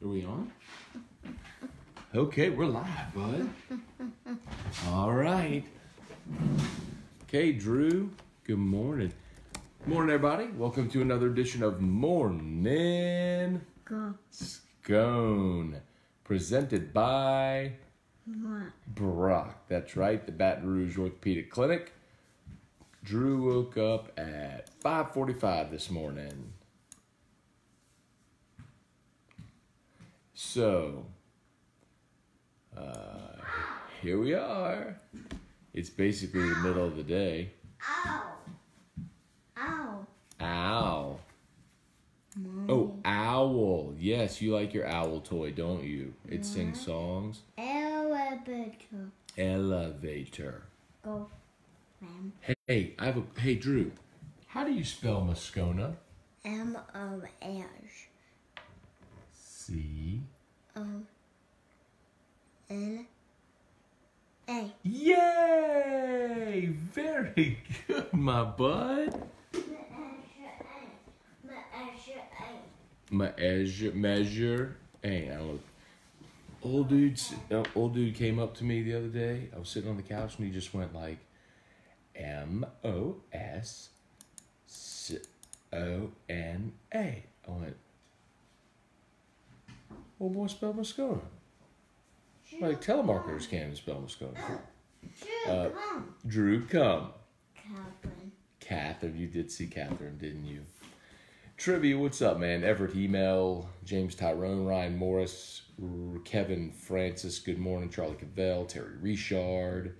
Are we on? Okay, we're live, bud. All right. Okay, Drew, good morning. Morning, everybody. Welcome to another edition of Morning Scone, presented by Brock. That's right, the Baton Rouge Orthopedic Clinic. Drew woke up at 5:45 this morning. So, here we are. It's basically the middle of the day. Ow. Ow. Ow. Mommy. Oh, owl. Yes, you like your owl toy, don't you? It sings songs. Elevator. Elevator. Go, ma'am. Hey, hey, Drew. How do you spell Moscona? M-O-S. C-O-N-A. Yay! Very good, my bud. Measure. Hey, I don't know. Old dude came up to me the other day. I was sitting on the couch and he just went like, M-O-S-C-O-N-A. I went, old boy spelled Moscona. Like telemarketers can't even spell Moscona. Drew, come. Catherine, you did see Catherine, didn't you? Trivia, what's up, man? Everett Email, James Tyrone, Ryan Morris, Kevin Francis, good morning. Charlie Cavell, Terry Richard.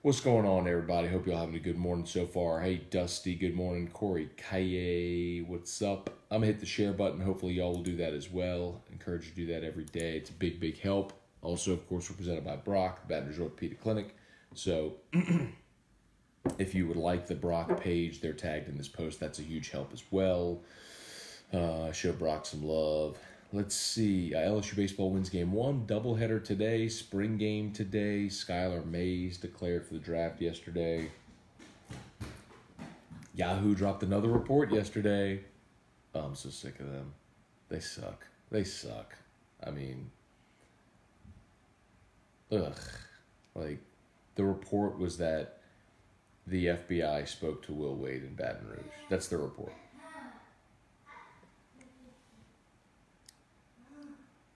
What's going on, everybody? Hope y'all having a good morning so far. Hey, Dusty, good morning. Corey Kaye, what's up? I'm going to hit the share button. Hopefully, y'all will do that as well. Encourage you to do that every day. It's a big, big help. Also, of course, we're presented by Brock, the Baton Rouge Orthopedic Clinic. So, if you would like the Brock page, they're tagged in this post. That's a huge help as well. Show Brock some love. Let's see. LSU baseball wins game 1. Doubleheader today. Spring game today. Skylar Mays declared for the draft yesterday. Yahoo dropped another report yesterday. Oh, I'm so sick of them. They suck. They suck. I mean, ugh. Like, the report was that the FBI spoke to Will Wade in Baton Rouge. That's the report.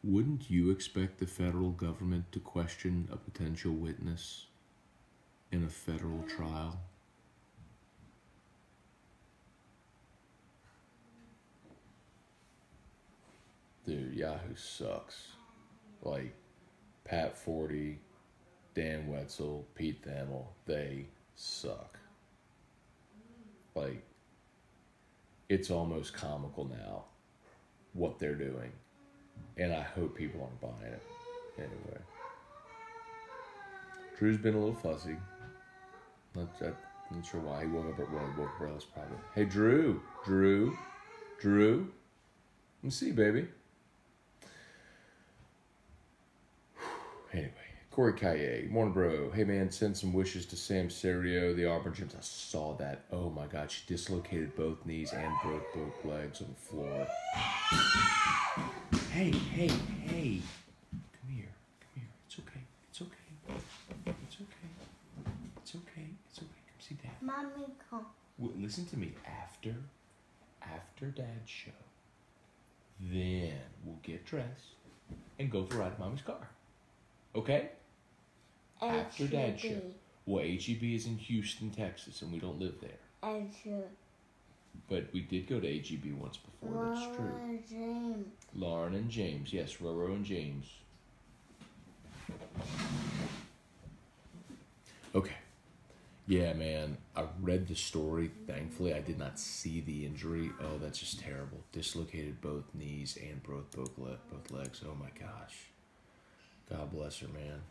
Wouldn't you expect the federal government to question a potential witness in a federal trial? Dude, Yahoo sucks. Like, Pat Forty, Dan Wetzel, Pete Thamel, they suck. Like, it's almost comical now what they're doing. And I hope people aren't buying it. Anyway. Drew's been a little fussy. I'm not sure why. He woke up at 1, woke up early, probably. Hey, Drew. Let me see, baby. Anyway. Corey Kaye. Morning, bro. Hey, man, send some wishes to Sam Serio, the Auburn Gyms. I saw that. Oh, my God. She dislocated both knees and broke both legs on the floor. Hey. Come here. It's okay. Come see Dad. Mommy, come. Listen to me. After Dad's show, then we'll get dressed and go for a ride in Mommy's car. Okay? After Dad's show. Well, HEB is in Houston, Texas, and we don't live there. But we did go to HEB once before. That's true. Lauren and James. Yes, Roro and James. Okay. Yeah, man. I read the story. Thankfully, I did not see the injury. Oh, that's just terrible. Dislocated both knees and broke both legs. Oh, my gosh. God bless her, man.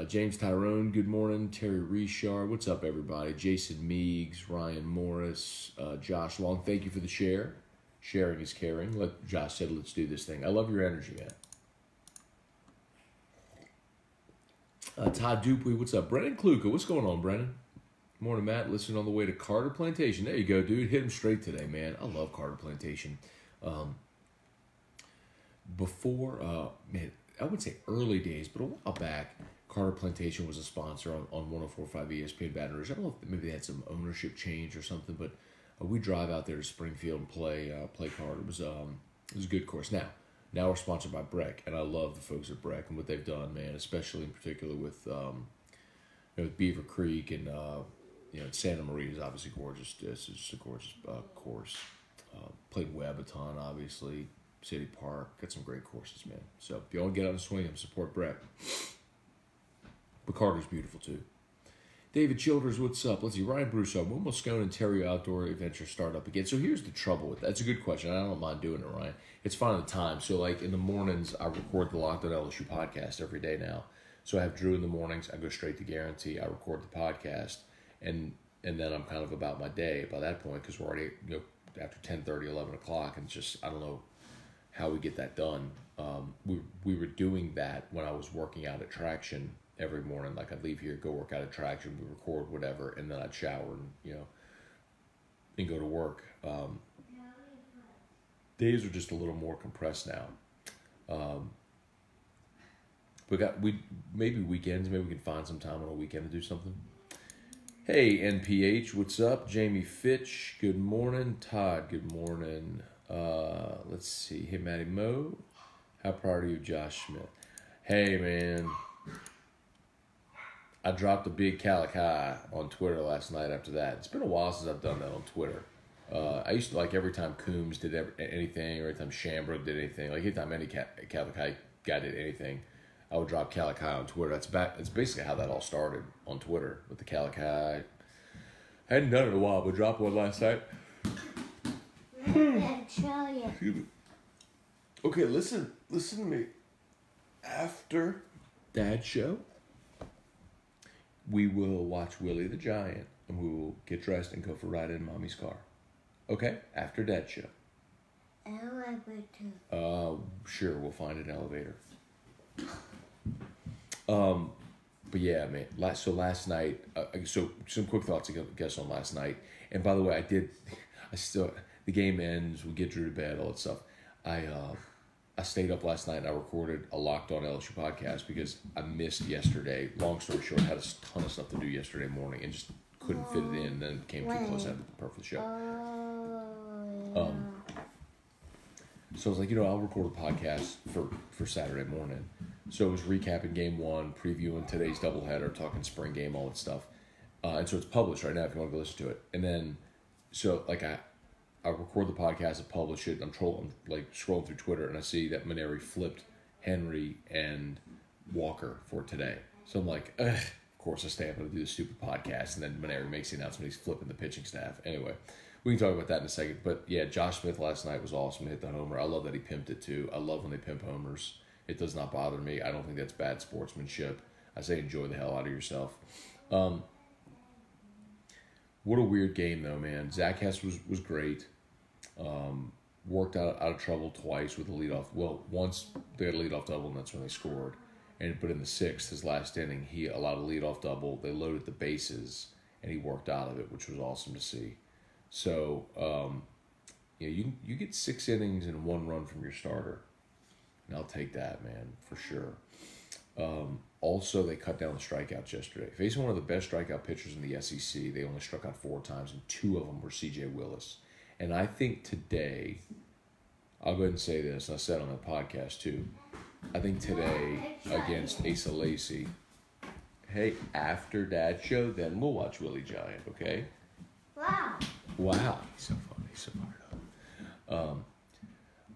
James Tyrone, good morning. Terry Richard, what's up, everybody? Jason Meeks, Ryan Morris, Josh Long, thank you for the share. Sharing is caring. Josh said, let's do this thing. I love your energy, man. Todd Dupuy, what's up? Brennan Kluka, what's going on, Brennan? Morning, Matt. Listening on the way to Carter Plantation. There you go, dude. Hit him straight today, man. I love Carter Plantation. before, man, I would say early days, but a while back, Carter Plantation was a sponsor on 104.5 ESPN Baton Rouge. I don't know if maybe they had some ownership change or something, but we drive out there to Springfield and play Carter. It was a good course. Now we're sponsored by Breck, and I love the folks at Breck and what they've done, man. Especially in particular with with Beaver Creek and Santa Maria is obviously gorgeous. It's just a gorgeous course. Played Webbaton, obviously. City Park, got some great courses, man. So if you want to get on the swing and support Breck. But Carter's beautiful too. David Childers, what's up? Let's see. Ryan Brousseau, when will Scone and Terry Outdoor Adventure start up again? So here's the trouble with that. That's a good question. I don't mind doing it, Ryan. It's fine at the time. So like in the mornings, I record the Locked On LSU podcast every day now. So I have Drew in the mornings. I go straight to Guarantee. I record the podcast, and then I'm kind of about my day by that point because we're already after 10:30, 11 o'clock, and just I don't know how we get that done. We were doing that when I was working out at Traction every morning. Like I'd leave here, go work out at Traction, we record whatever, and then I'd shower and go to work. Days are just a little more compressed now. Maybe weekends. Maybe we can find some time on a weekend to do something. Hey, NPH, what's up? Jamie Fitch, good morning. Todd, good morning. Let's see. Hey, Matty Moe. How proud are you, Josh Smith? Hey, man. I dropped a big Calico on Twitter last night after that. It's been a while since I've done that on Twitter. I used to like every time Coombs did anything, or every time Shambrook did anything, like every time any Calico guy did anything, I would drop Calico on Twitter. That's basically how that all started on Twitter with the Calico. I hadn't done it in a while, but dropped one last night. Excuse me. Okay, listen to me. After Dad's show, we will watch Willie the Giant, and we will get dressed and go for a ride in Mommy's car. Okay? After Dad's show. Elevator. Sure, we'll find an elevator. But yeah, man. So last night, so some quick thoughts I guess on last night. And by the way, the game ends, we get Drew to bed, all that stuff. I stayed up last night and I recorded a Locked On LSU podcast because I missed yesterday. Long story short, I had a ton of stuff to do yesterday morning and just couldn't fit it in, and then it came too close to have the perfect show. So I was like, I'll record a podcast for Saturday morning. So it was recapping game one, previewing today's doubleheader, talking spring game, all that stuff. And so it's published right now if you want to go listen to it. And then, so like I record the podcast, I publish it, I'm scrolling through Twitter, and I see that Maneri flipped Henry and Walker for today. So I'm like, ugh, of course I stay up and do the stupid podcast, and then Maneri makes the announcement he's flipping the pitching staff. Anyway, we can talk about that in a second. But yeah, Josh Smith last night was awesome. He hit the homer. I love that he pimped it too. I love when they pimp homers. It does not bother me. I don't think that's bad sportsmanship. I say enjoy the hell out of yourself. What a weird game though, man. Zach Hess was great. Worked out of trouble twice with a leadoff. Well, once they had a leadoff double, and that's when they scored. But in the sixth, his last inning, he allowed a leadoff double. They loaded the bases, and he worked out of it, which was awesome to see. So, you get 6 innings and 1 run from your starter, and I'll take that, man, for sure. Also, they cut down the strikeouts yesterday. Facing one of the best strikeout pitchers in the SEC, they only struck out 4 times, and 2 of them were C.J. Willis. And I think today, I'll go ahead and say this, and I said on the podcast too, I think today against Asa Lacey, hey, after Dad's show, then we'll watch Willie Giant, okay? Wow. He's so funny. He's so fired up.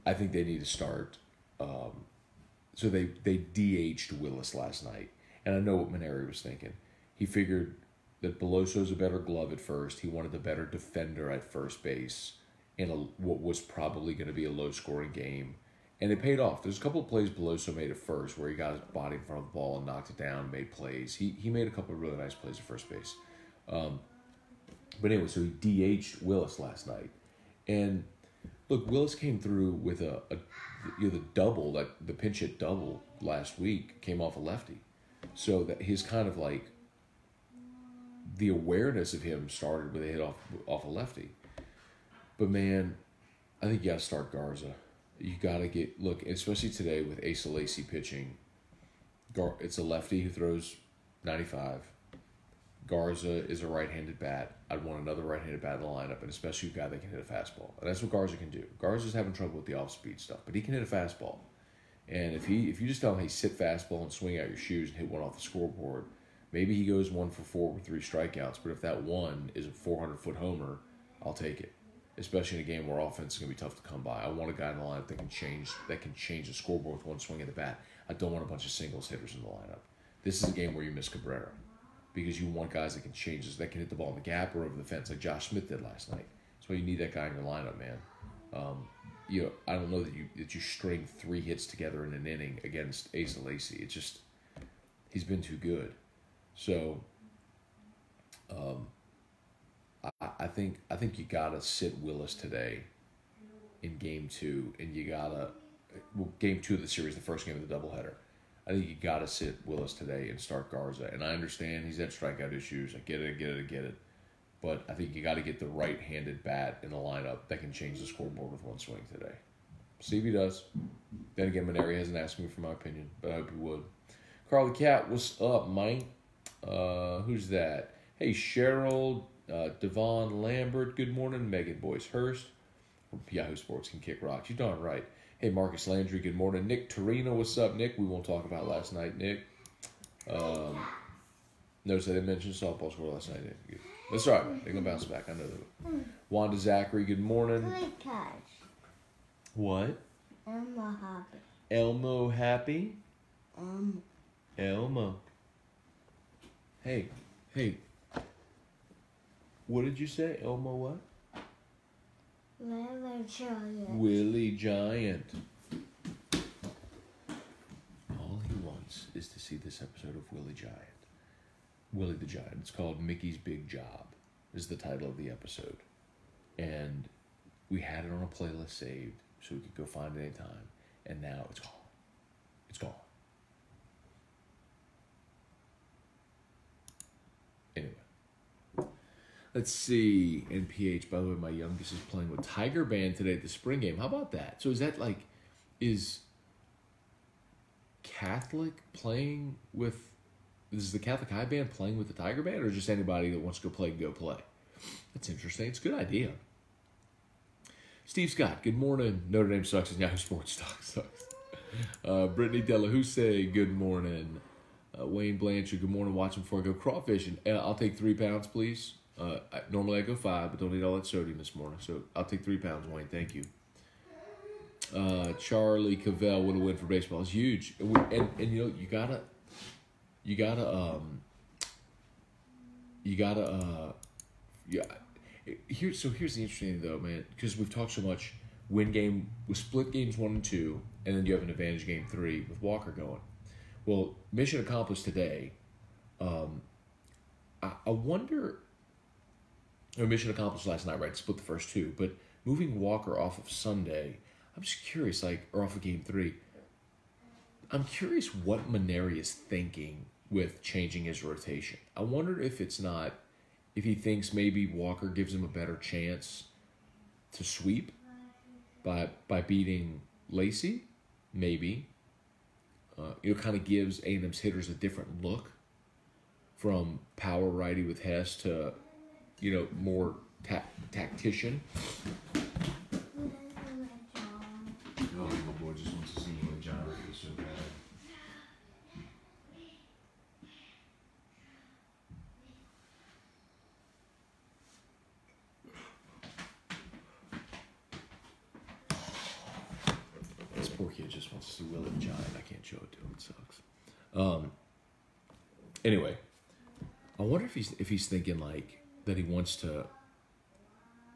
I think they need to start. So they DH'd Willis last night. And I know what Maneri was thinking. He figured that Belosso's a better glove at first. He wanted the better defender at first base in what was probably going to be a low-scoring game. And it paid off. There's a couple of plays Beloso made at first where he got his body in front of the ball and knocked it down and made plays. He made a couple of really nice plays at first base. But anyway, so he DH'd Willis last night. And look, Willis came through with the double, the pinch hit double last week came off a lefty. So that his kind of like the awareness of him started with a hit off a lefty. But man, I think you got to start Garza. You got to look, especially today with Asa Lacy pitching. It's a lefty who throws 95. Garza is a right-handed bat. I'd want another right-handed bat in the lineup, and especially a guy that can hit a fastball. And that's what Garza can do. Garza's having trouble with the off-speed stuff, but he can hit a fastball. And if you just tell him, hey, sit fastball and swing out your shoes and hit one off the scoreboard, maybe he goes 1 for 4 with 3 strikeouts. But if that one is a 400-foot homer, I'll take it. Especially in a game where offense is going to be tough to come by. I want a guy in the lineup that can change the scoreboard with one swing of the bat. I don't want a bunch of singles hitters in the lineup. This is a game where you miss Cabrera because you want guys that can that can hit the ball in the gap or over the fence like Josh Smith did last night. That's why you need that guy in your lineup, man. I don't know that you string 3 hits together in an inning against Asa Lacy. It's just he's been too good. So, I think you gotta sit Willis today in game 2, and you gotta game 2 of the series, the first game of the doubleheader. I think you gotta sit Willis today and start Garza. And I understand he's had strikeout issues. I get it. But I think you got to get the right-handed bat in the lineup that can change the scoreboard with one swing today. See if he does. Then again, Maneri hasn't asked me for my opinion, but I hope he would. Carl the Cat, what's up, Mike? Who's that? Hey, Cheryl, Devon Lambert, good morning. Megan Boyce Hurst from Yahoo Sports can kick rocks. You darn right. Hey, Marcus Landry, good morning. Nick Torino, what's up, Nick? We won't talk about last night, Nick. Notice I didn't mention softball score last night. That's all right, man. They're going to bounce back. I know that. Wanda Zachary, good morning. Good catch. What? Elmo happy. Elmo happy? Elmo. Hey. What did you say? Elmo what? Willie Giant. All he wants is to see this episode of Willie Giant. Willie the Giant. It's called Mickey's Big Job is the title of the episode. And we had it on a playlist saved so we could go find it anytime. And now it's gone. It's gone. Anyway. Let's see. NPH, by the way, my youngest is playing with Tiger Band today at the spring game. How about that? So is that is Catholic playing with... Is the Catholic High Band playing with the Tiger Band, or just anybody that wants to go play can go play? That's interesting. It's a good idea. Steve Scott, good morning. Notre Dame sucks and Yahoo Sports stock sucks. Brittany Delahousse, good morning. Wayne Blanchard, good morning. Watching before I go crawfishing. I'll take 3 pounds, please. Normally I go 5, but don't eat all that sodium this morning. So I'll take 3 pounds, Wayne. Thank you. Charlie Cavell, what a win for baseball. It's huge. And you gotta here's the interesting thing though, man, because we've talked so much with split games 1 and 2, and then you have an advantage game 3 with Walker going. Well, mission accomplished today. I wonder. Mission accomplished last night, right? Split the first 2, but moving Walker off of Sunday, I'm just curious, or off of game 3. I'm curious what Maneri is thinking with changing his rotation. I wonder if he thinks maybe Walker gives him a better chance to sweep by beating Lacy, maybe. It kind of gives A&M's hitters a different look from power righty with Hess to, more tactician. Oh, my boy just wants to see you and John so bad. This poor kid just wants to see Willie the Giant. I can't show it to him. It sucks. Anyway, I wonder if he's thinking that he wants to,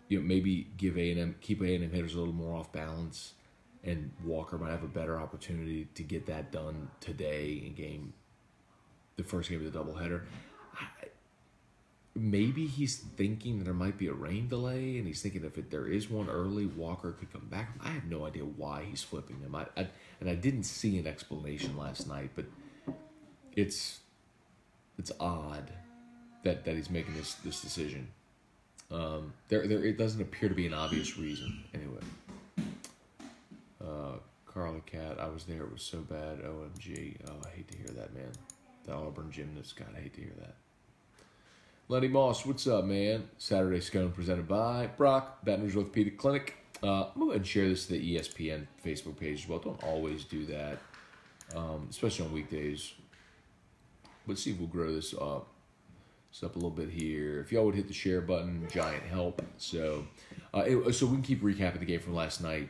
maybe give keep A&M hitters a little more off balance, and Walker might have a better opportunity to get that done today in the first game of the doubleheader. Maybe he's thinking that there might be a rain delay, and he's thinking if there is one early, Walker could come back. I have no idea why he's flipping them. I didn't see an explanation last night, but it's odd that he's making this decision. It doesn't appear to be an obvious reason. Anyway. Carla Cat, I was there. It was so bad. OMG. Oh, I hate to hear that, man. The Auburn gymnast. God, I hate to hear that. Lenny Moss, what's up, man? Saturday Scone presented by Brock, Baton Rouge Orthopedic Clinic. I'm going to go ahead and share this to the ESPN Facebook page as well. Don't always do that, especially on weekdays. Let's see if we'll grow this up. It's up a little bit here. If y'all would hit the share button, giant help. So so we can keep recapping the game from last night.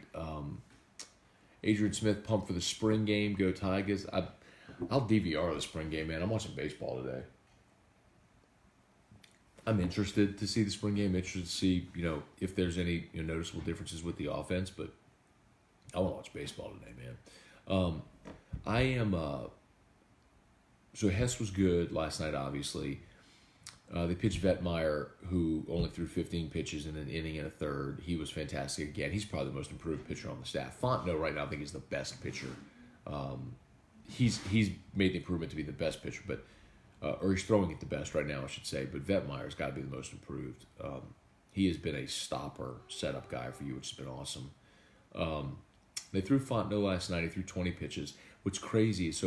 Adrian Smith pumped for the spring game. Go Tigers. I'll DVR the spring game, man. I'm watching baseball today. I'm interested to see the spring game. Interested to see, if there's any noticeable differences with the offense. But I want to watch baseball today, man. I am. So Hess was good last night, obviously. They pitched Vetmeyer, who only threw 15 pitches in an inning and a third. He was fantastic again. He's probably the most improved pitcher on the staff. Fontenot right now I think is the best pitcher. He's made the improvement to be the best pitcher, but or he's throwing it the best right now, I should say. But Vetmeyer's got to be the most improved. He has been a stopper, setup guy for you, which has been awesome. They threw Fontenot last night. He threw 20 pitches. What's crazy is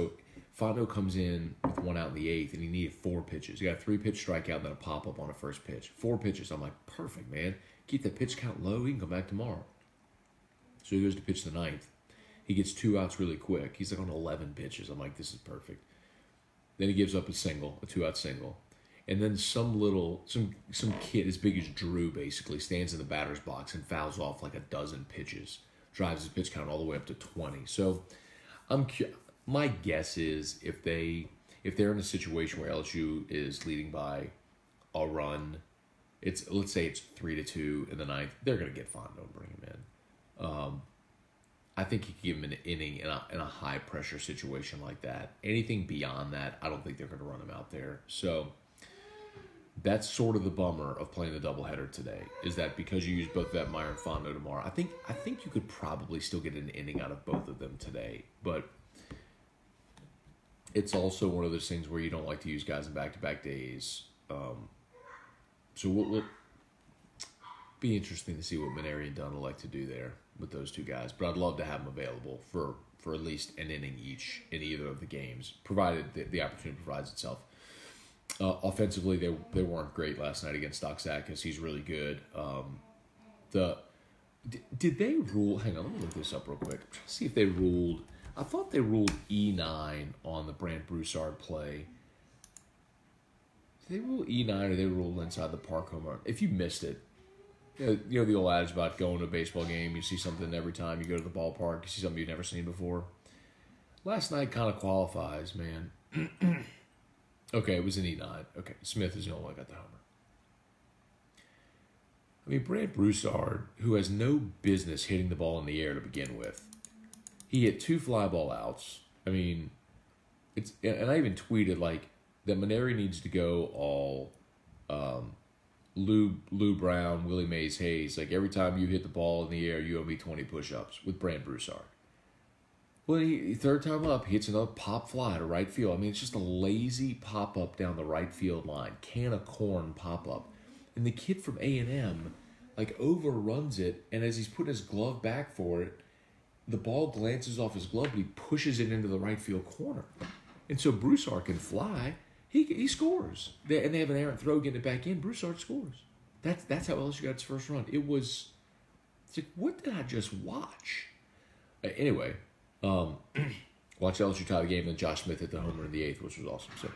Fontenot comes in with 1 out in the 8th, and he needed 4 pitches. He got a 3-pitch strikeout and then a pop-up on a first pitch. 4 pitches. I'm like, perfect, man. Keep that pitch count low. He can come back tomorrow. So he goes to pitch the 9th. He gets 2 outs really quick. He's like on 11 pitches. I'm like, this is perfect. Then he gives up a single, a 2-out single. And then some kid as big as Drew basically stands in the batter's box and fouls off like a dozen pitches. Drives his pitch count all the way up to 20. So my guess is if they're in a situation where LSU is leading by a run, let's say it's 3-2 in the 9th, they're going to get Fontenot and bring him in. I think you could give him an inning in a high pressure situation like that. Anything beyond that, I don't think they're going to run him out there. So that's sort of the bummer of playing the doubleheader today, is that because you use both Vetmeyer and Fontenot tomorrow, I think you could probably still get an inning out of both of them today. But it's also one of those things where you don't like to use guys in back-to-back days. So we'll be interesting to see what Maneri and Dunn will like to do there with those two guys. But I'd love to have them available for at least an inning each in either of the games, provided the opportunity provides itself. Offensively, they weren't great last night against Doxakis. He's really good. Did they rule? Hang on, let me look this up real quick. I'm trying to see if they ruled. I thought they ruled E9 on the Brant Broussard play. Did they rule E9 or they ruled inside the park home run? If you missed it, you know the old adage about going to a baseball game. You see something every time you go to the ballpark. You see something you've never seen before. Last night kind of qualifies, man. Okay, it was an E9. Okay, Smith is the only one who got the homer. I mean, Brant Broussard, who has no business hitting the ball in the air to begin with, he hit 2 fly ball outs. I mean, and I even tweeted like that Maneri needs to go all Lou Brown, Willie Mays Hayes. Like every time you hit the ball in the air, you owe me 20 push-ups with Brant Broussard. Well, he third time up, he hits another pop fly to right field. I mean, it's just a lazy pop-up down the right field line. Can of corn pop-up. And the kid from A&M, like, overruns it, and as he's putting his glove back for it, the ball glances off his glove, but he pushes it into the right field corner. And so Broussard can fly. He scores. And they have an errant throw getting it back in. Broussard scores. That's how LSU got its first run. It's like, what did I just watch? Anyway, watch LSU tie the game, and Josh Smith hit the homer in the 8th, which was awesome. So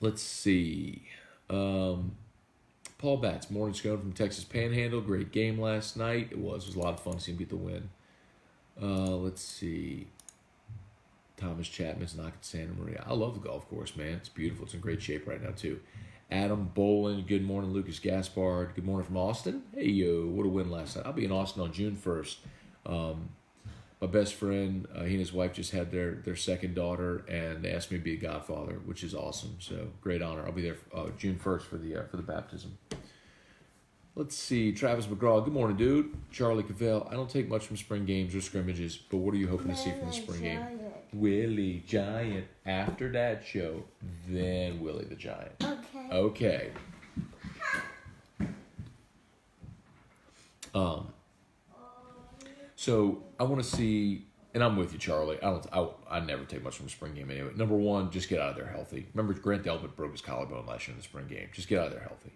let's see. Paul Batts, morning Scone from Texas Panhandle. Great game last night. It was a lot of fun to see him get the win. Let's see. Thomas Chapman's knocking Santa Maria. I love the golf course, man. It's beautiful. It's in great shape right now, too. Adam Bolin, good morning. Lucas Gaspard, good morning from Austin. Hey, yo, what a win last night. I'll be in Austin on June 1st. My best friend, he and his wife just had their second daughter, and they asked me to be a godfather, which is awesome. So, great honor. I'll be there June 1st for the baptism. Let's see. Travis McGraw, good morning, dude. Charlie Cavell, I don't take much from spring games or scrimmages, but what are you hoping to see from the spring game? Willie Giant. After that show, then Willie the Giant. Okay. So I want to see, and I'm with you, Charlie. I never take much from a spring game anyway. Number one, just get out of there healthy. Remember, Grant Delpit broke his collarbone last year in the spring game. Just get out of there healthy.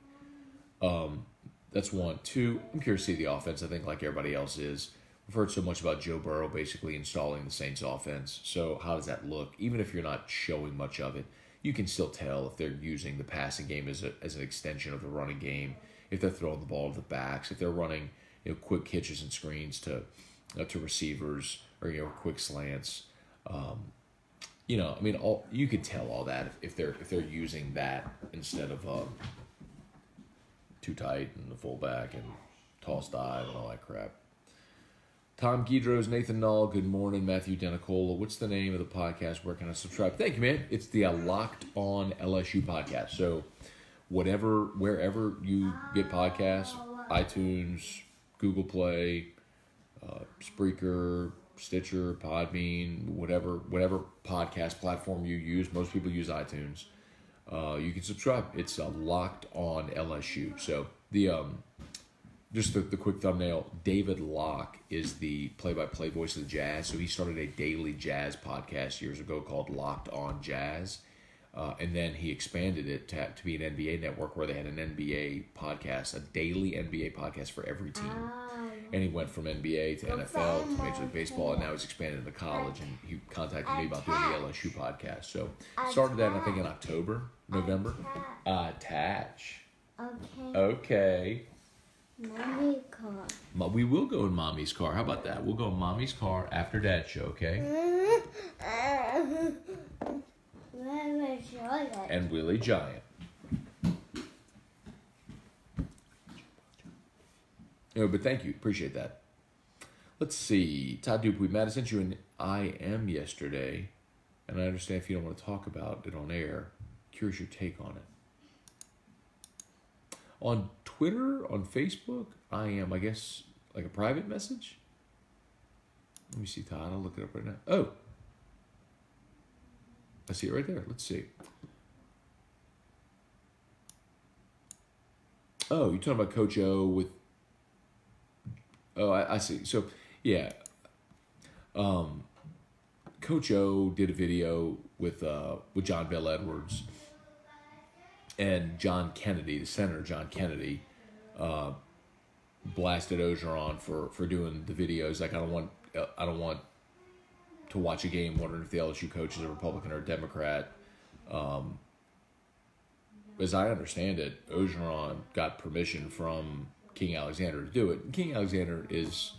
That's one. Two, I'm curious to see the offense. I think like everybody else is. We've heard so much about Joe Burrow basically installing the Saints offense. So how does that look? Even if you're not showing much of it, you can still tell if they're using the passing game as an extension of the running game, if they're throwing the ball to the backs, if they're running quick hitches and screens to receivers or quick slants. You could tell all that if they're using that instead of too tight and the fullback and toss dive and all that crap. Tom Guidros, Nathan Null, good morning. Matthew Denicola. What's the name of the podcast? Where can I subscribe? Thank you, man. It's the Locked On LSU podcast. So wherever you get podcasts, iTunes, Google Play, Spreaker, Stitcher, Podbean, whatever podcast platform you use. Most people use iTunes. You can subscribe. It's Locked On LSU. So just the quick thumbnail, David Locke is the play-by-play voice of the Jazz. So he started a daily jazz podcast years ago called Locked On Jazz. And then he expanded it to be an NBA network where they had an NBA podcast, a daily NBA podcast for every team. And he went from NBA to NFL to Major League Baseball, and now he's expanded into college. And he contacted me about doing the LSU podcast. So started that, I think, in November. Attach. Okay. Mommy's car. We will go in Mommy's car. How about that? We'll go in Mommy's car after Dad's show, okay? And Willie Giant. But thank you. Appreciate that. Let's see. Todd Dupuy, Matt, I sent you an IM yesterday, and I understand if you don't want to talk about it on air. Curious your take on it. On Twitter, on Facebook, I guess, like a private message? Let me see, Todd. I'll look it up right now. Oh. I see it right there. Let's see. Oh, you're talking about Coach O with... Oh, I see. So, yeah. Coach O did a video with John Bell Edwards and John Kennedy, the senator John Kennedy, blasted Ogeron for doing the videos. Like, I don't want to watch a game wondering if the LSU coach is a Republican or a Democrat. As I understand it, Ogeron got permission from King Alexander to do it. And King Alexander is,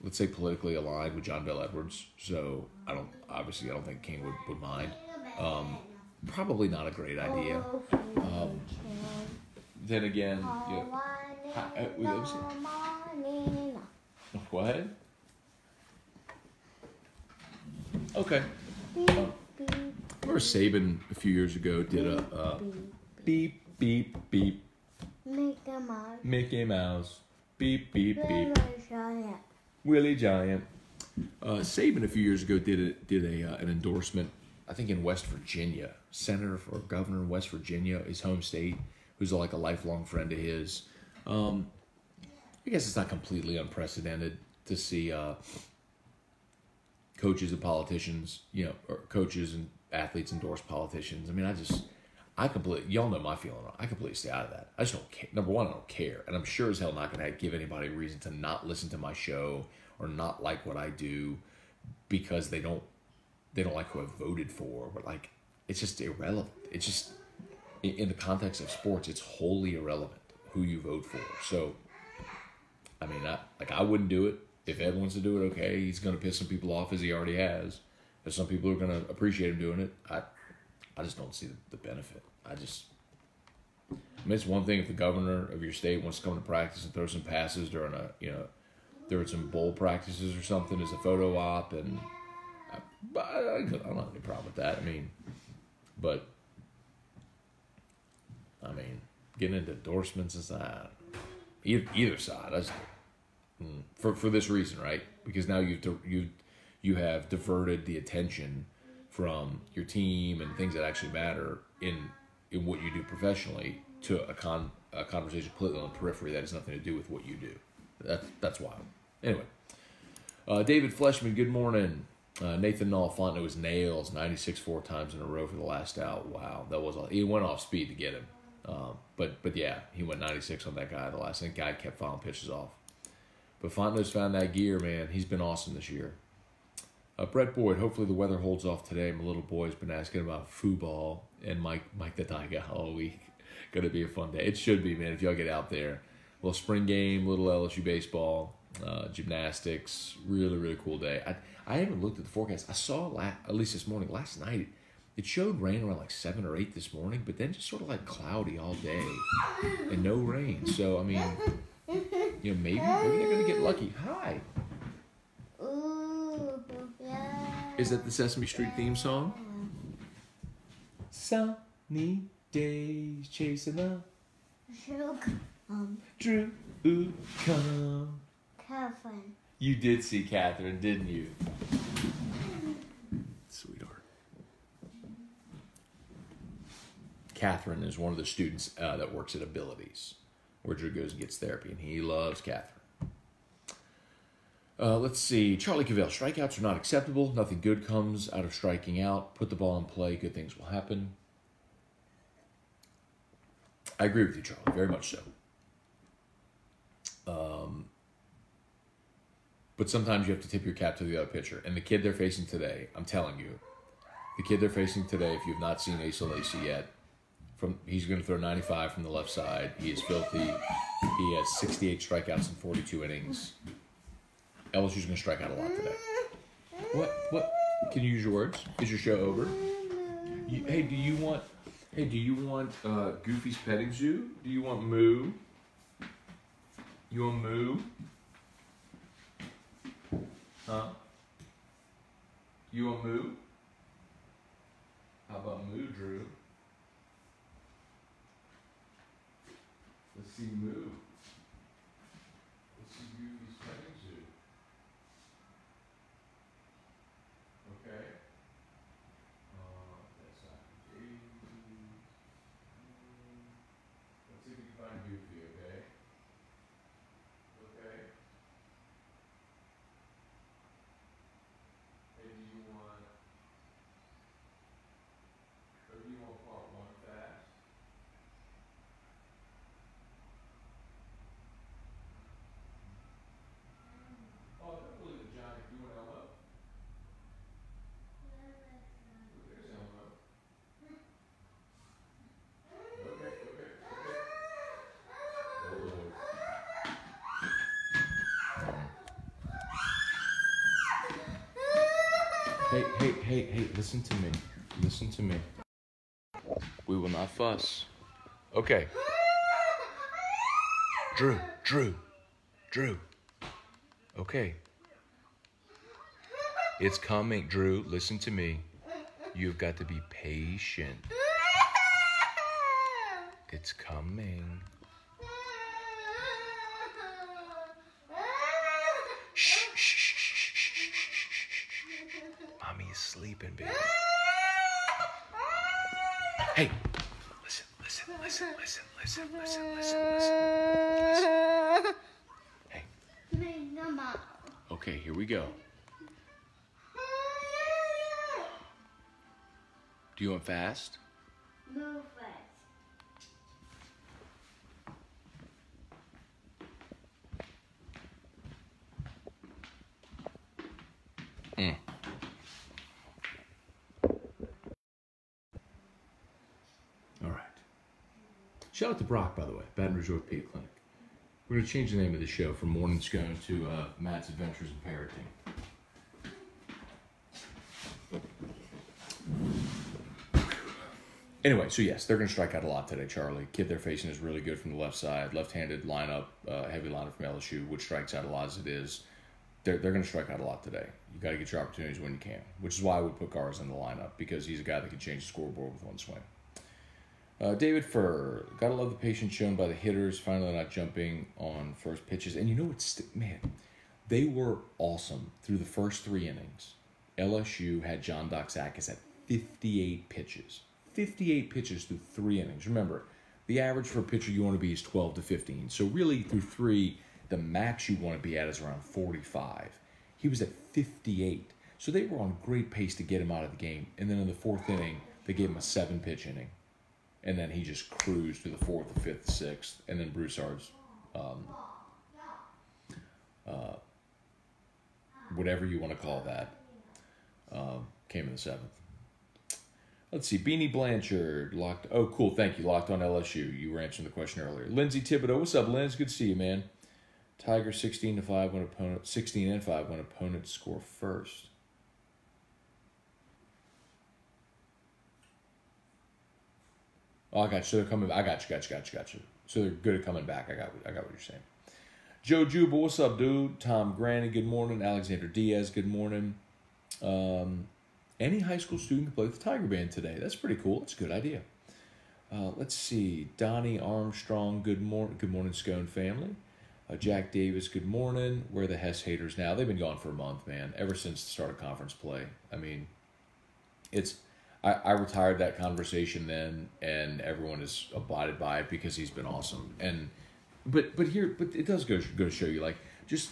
let's say, politically aligned with John Bell Edwards, so I don't think King would mind. Probably not a great idea. Then again, go ahead. Okay. Remember Saban a few years ago did a beep, beep, beep. Mickey Mouse. Beep, beep, beep. Willie Giant. Saban a few years ago did an endorsement, I think in West Virginia. Senator or governor in West Virginia, his home state, who's like a lifelong friend of his. I guess it's not completely unprecedented to see coaches and politicians, or coaches and athletes endorse politicians. I mean, y'all know my feeling. I completely stay out of that. I just don't care. Number one, I don't care. And I'm sure as hell not going to give anybody a reason to not listen to my show or not like what I do because they don't like who I voted for. But, like, it's just irrelevant. It's just, in the context of sports, it's wholly irrelevant who you vote for. So, I mean, I wouldn't do it. If Ed wants to do it, okay. He's going to piss some people off as he already has. There's some people who are going to appreciate him doing it. I just don't see the benefit. I mean, it's one thing if the governor of your state wants to come to practice and throw some passes during during some bowl practices or something as a photo op, and I don't have any problem with that. Getting into endorsements is not either side. For this reason, right? Because now you have diverted the attention from your team and things that actually matter in what you do professionally to a conversation completely on the periphery that has nothing to do with what you do. That's wild. Anyway, David Fleshman, good morning. Nathan Fontenot was nails, 96 4 times in a row for the last out. Wow, that was he went off speed to get him. But yeah, he went 96 on that guy the last. I think guy kept fouling pitches off. But Fontenot's found that gear, man. He's been awesome this year. Brett Boyd, hopefully the weather holds off today. My little boy's been asking about football and Mike the Tiger all week. Going to be a fun day. It should be, man, if y'all get out there. Little spring game, little LSU baseball, gymnastics. Really, really cool day. I haven't looked at the forecast. I saw, at least this morning, last night, it showed rain around like 7 or 8 this morning, but then just sort of like cloudy all day and no rain. So, I mean, you know, maybe they're going to get lucky. Hi. Ooh, yeah. Is that the Sesame Street theme song? Sunny days chasing the Drew come. Catherine. You did see Catherine, didn't you? Sweetheart. Catherine is one of the students that works at Abilities, where Drew goes and gets therapy, and he loves Catherine. Let's see. Charlie Cavell, strikeouts are not acceptable. Nothing good comes out of striking out. Put the ball in play. Good things will happen. I agree with you, Charlie. Very much so. But sometimes you have to tip your cap to the other pitcher. And the kid they're facing today, I'm telling you, the kid they're facing today, if you've not seen Asa Lacy yet, he's going to throw 95 from the left side. He is filthy. He has 68 strikeouts in 42 innings. LSU's going to strike out a lot today. What? Can you use your words? Is your show over? Hey, do you want Goofy's Petting Zoo? Do you want Moo? You want Moo? Huh? You want Moo? How about Moo, Drew? Let's see Moo. Let's see Goofy's Petting Zoo. Okay. That's not Goofy. Let's see if we can find Goofy, okay? Okay. Hey, do you want part 1 fast? Oh, I don't believe the giant. You want Elmo? There's Elmo. Okay. Hey, listen to me. We will not fuss. Okay. Drew. Okay. It's coming, Drew. Listen to me. You've got to be patient. It's coming. Shh. Mommy is sleeping, baby. Hey, listen. Hey. Okay, here we go. Do you want fast? No fast. All right. Shout out to Brock, by the way, Baton Rouge Orthopedic Clinic. We're going to change the name of the show from Morning Scone to Matt's Adventures in Parenting. Anyway, so yes, they're going to strike out a lot today, Charlie. Kid they're facing is really good from the left side. Left-handed lineup, heavy lineup from LSU, which strikes out a lot as it is. They're going to strike out a lot today. You got to get your opportunities when you can, which is why we put Garza in the lineup, because he's a guy that can change the scoreboard with one swing. David Furr, gotta love the patience shown by the hitters, finally not jumping on first pitches. And you know what's, man, they were awesome through the first 3 innings. LSU had John Doxakis at 58 pitches. 58 pitches through 3 innings. Remember, the average for a pitcher you want to be is 12 to 15. So really, through 3, the max you want to be at is around 45. He was at 58. So they were on great pace to get him out of the game. And then in the 4th inning, they gave him a 7-pitch inning. And then he just cruised to the 4th, the 5th, 6th. And then Broussard's, whatever you want to call that, came in the 7th. Let's see. Beanie Blanchard locked. Oh, cool. Thank you. Locked on LSU. You were answering the question earlier. Lindsay Thibodeau. What's up, Linz? Good to see you, man. Tiger 16-5 when opponent 16-5 when opponents score first. Oh, I got you. So they're coming. I got you. So they're good at coming back. I got what you're saying. Joe Jubal, what's up, dude? Tom Granny, good morning. Alexander Diaz, good morning. Any high school student can play with the Tiger Band today. That's pretty cool. That's a good idea. Let's see. Donnie Armstrong, good morning. Good morning, Scone family. Jack Davis, good morning. Where are the Hess haters now? They've been gone for a month, man. Ever since the start of conference play. I mean, I retired that conversation then, and everyone has abided by it because he's been awesome. But it does go to show you, like, just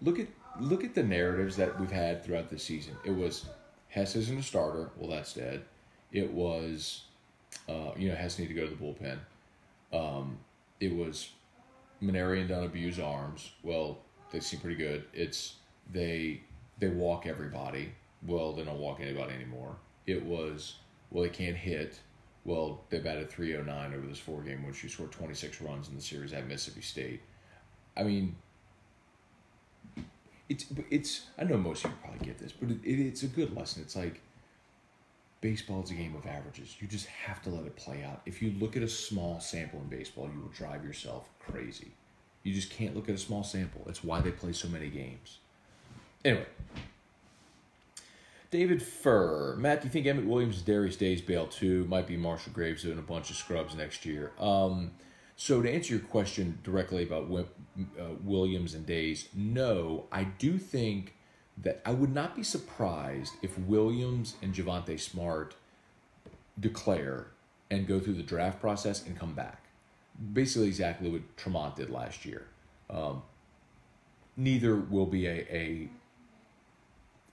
look at the narratives that we've had throughout the season. It was Hess isn't a starter. Well, that's dead. It was, Hess need to go to the bullpen. It was Maneri and Dunn abuse arms. Well, they seem pretty good. It's they walk everybody. Well, they don't walk anybody anymore. It was, well, they can't hit. Well, they batted .309 over this 4-game win. She scored 26 runs in the series at Mississippi State. I mean, it's. I know most of you probably get this, but it's a good lesson. It's like baseball is a game of averages. You just have to let it play out. If you look at a small sample in baseball, you will drive yourself crazy. You just can't look at a small sample. It's why they play so many games. Anyway. David Furr. Matt, do you think Emmett Williams and Darius Days bail too? Might be Marshall Graves doing a bunch of scrubs next year. So to answer your question directly about Williams and Days, no. I do think that I would not be surprised if Williams and Javonte Smart declare and go through the draft process and come back. Basically exactly what Tremont did last year. Neither will be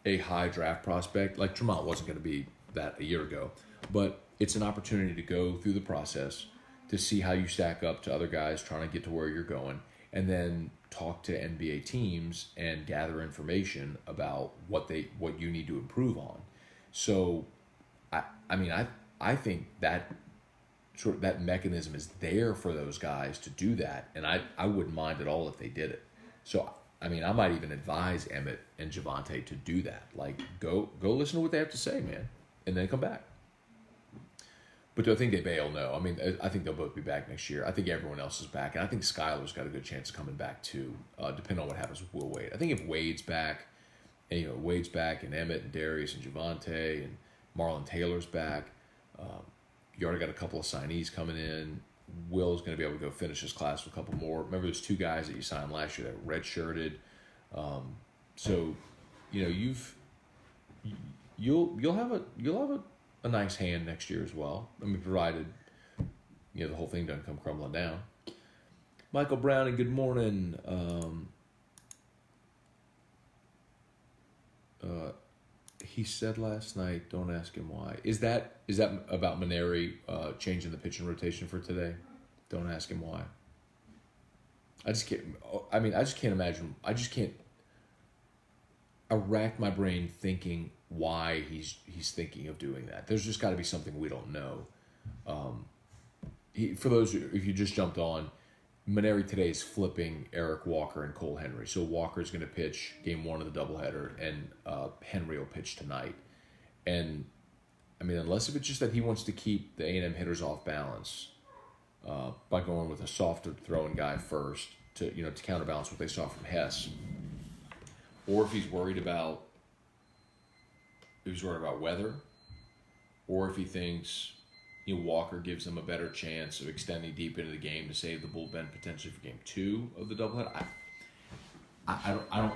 a high draft prospect. Like Tremont wasn't going to be that a year ago, but it's an opportunity to go through the process to see how you stack up to other guys trying to get to where you're going, and then talk to NBA teams and gather information about what you need to improve on. So, I think that that mechanism is there for those guys to do that, and I wouldn't mind at all if they did it. So, I might even advise Emmett and Javonte to do that. Like, go listen to what they have to say, man, and then come back. But do I think they bail? No. I think they'll both be back next year. I think everyone else is back, and I think Skylar's got a good chance of coming back too, depending on what happens with Will Wade. I think if Wade's back, and Emmett and Darius and Javonte and Marlon Taylor's back, you already got a couple of signees coming in. Will's going to be able to go finish his class with a couple more. Remember, there's 2 guys that you signed last year that redshirted. So, you'll have a nice hand next year as well. Provided the whole thing doesn't come crumbling down. Michael Browning, good morning. He said last night, don't ask him why. Is that about Maneri changing the pitching rotation for today? Don't ask him why. I just can't imagine. I racked my brain thinking why he's thinking of doing that. There's just got to be something we don't know. For those, if you just jumped on, Maneri today is flipping Eric Walker and Cole Henry. So Walker's going to pitch game 1 of the doubleheader, and Henry will pitch tonight. And unless if it's just that he wants to keep the A&M hitters off balance by going with a softer throwing guy first to counterbalance what they saw from Hess, or if he's worried about weather, or if he thinks Walker gives them a better chance of extending deep into the game to save the bullpen potentially for game 2 of the doubleheader. I don't.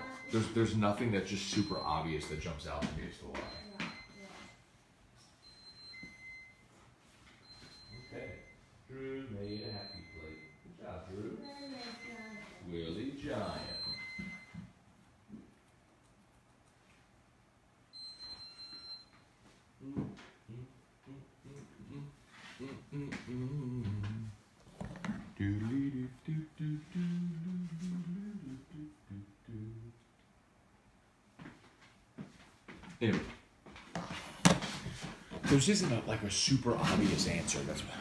There's nothing that's just super obvious that jumps out to me as to why. Okay, Drew made a happy plate. Good job, Drew. Willie Giant. Anyway. There's isn't a super obvious answer. That's why.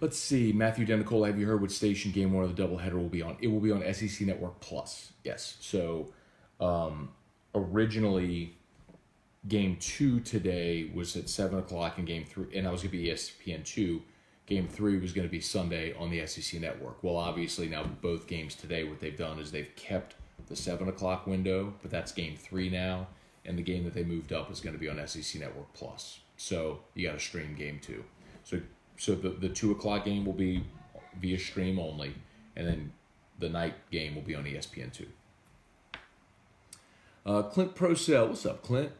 Let's see. Matthew Denicola, have you heard what station game one of the doubleheader will be on? It will be on SEC Network Plus. Yes. So originally, game 2 today was at 7 o'clock, and game 3, and that was going to be ESPN2. Game 3 was going to be Sunday on the SEC Network. Well, obviously now both games today, what they've done is they've kept the 7 o'clock window, but that's game 3 now. And the game that they moved up is going to be on SEC Network Plus. So you got to stream game 2. So the 2 o'clock game will be via stream only, and then the night game will be on ESPN2. Clint Procell, what's up, Clint?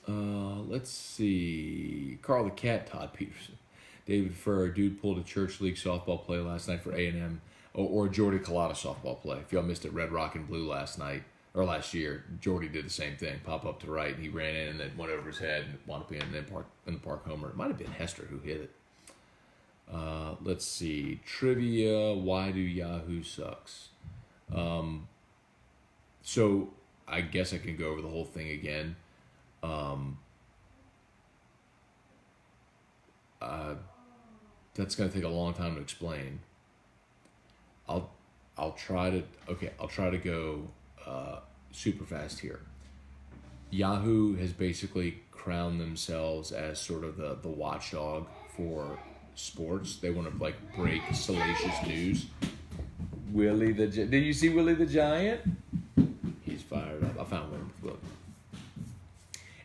Let's see. Carl the Cat, Todd Peterson, David Furr, dude pulled a church league softball play last night for A&M, or Jordy Collada softball play. If y'all missed it, Red Rock and Blue last night. Or last year, Jordy did the same thing. Pop up to right, and he ran in and then went over his head and wound up being in the park homer. It might have been Hester who hit it. Let's see. Trivia, why do Yahoo sucks? So I guess I can go over the whole thing again. That's going to take a long time to explain. I'll try to go super fast here. Yahoo has basically crowned themselves as sort of the watchdog for sports. They want to break salacious news. Did you see Willie the Giant? He's fired up. I found one with Willie.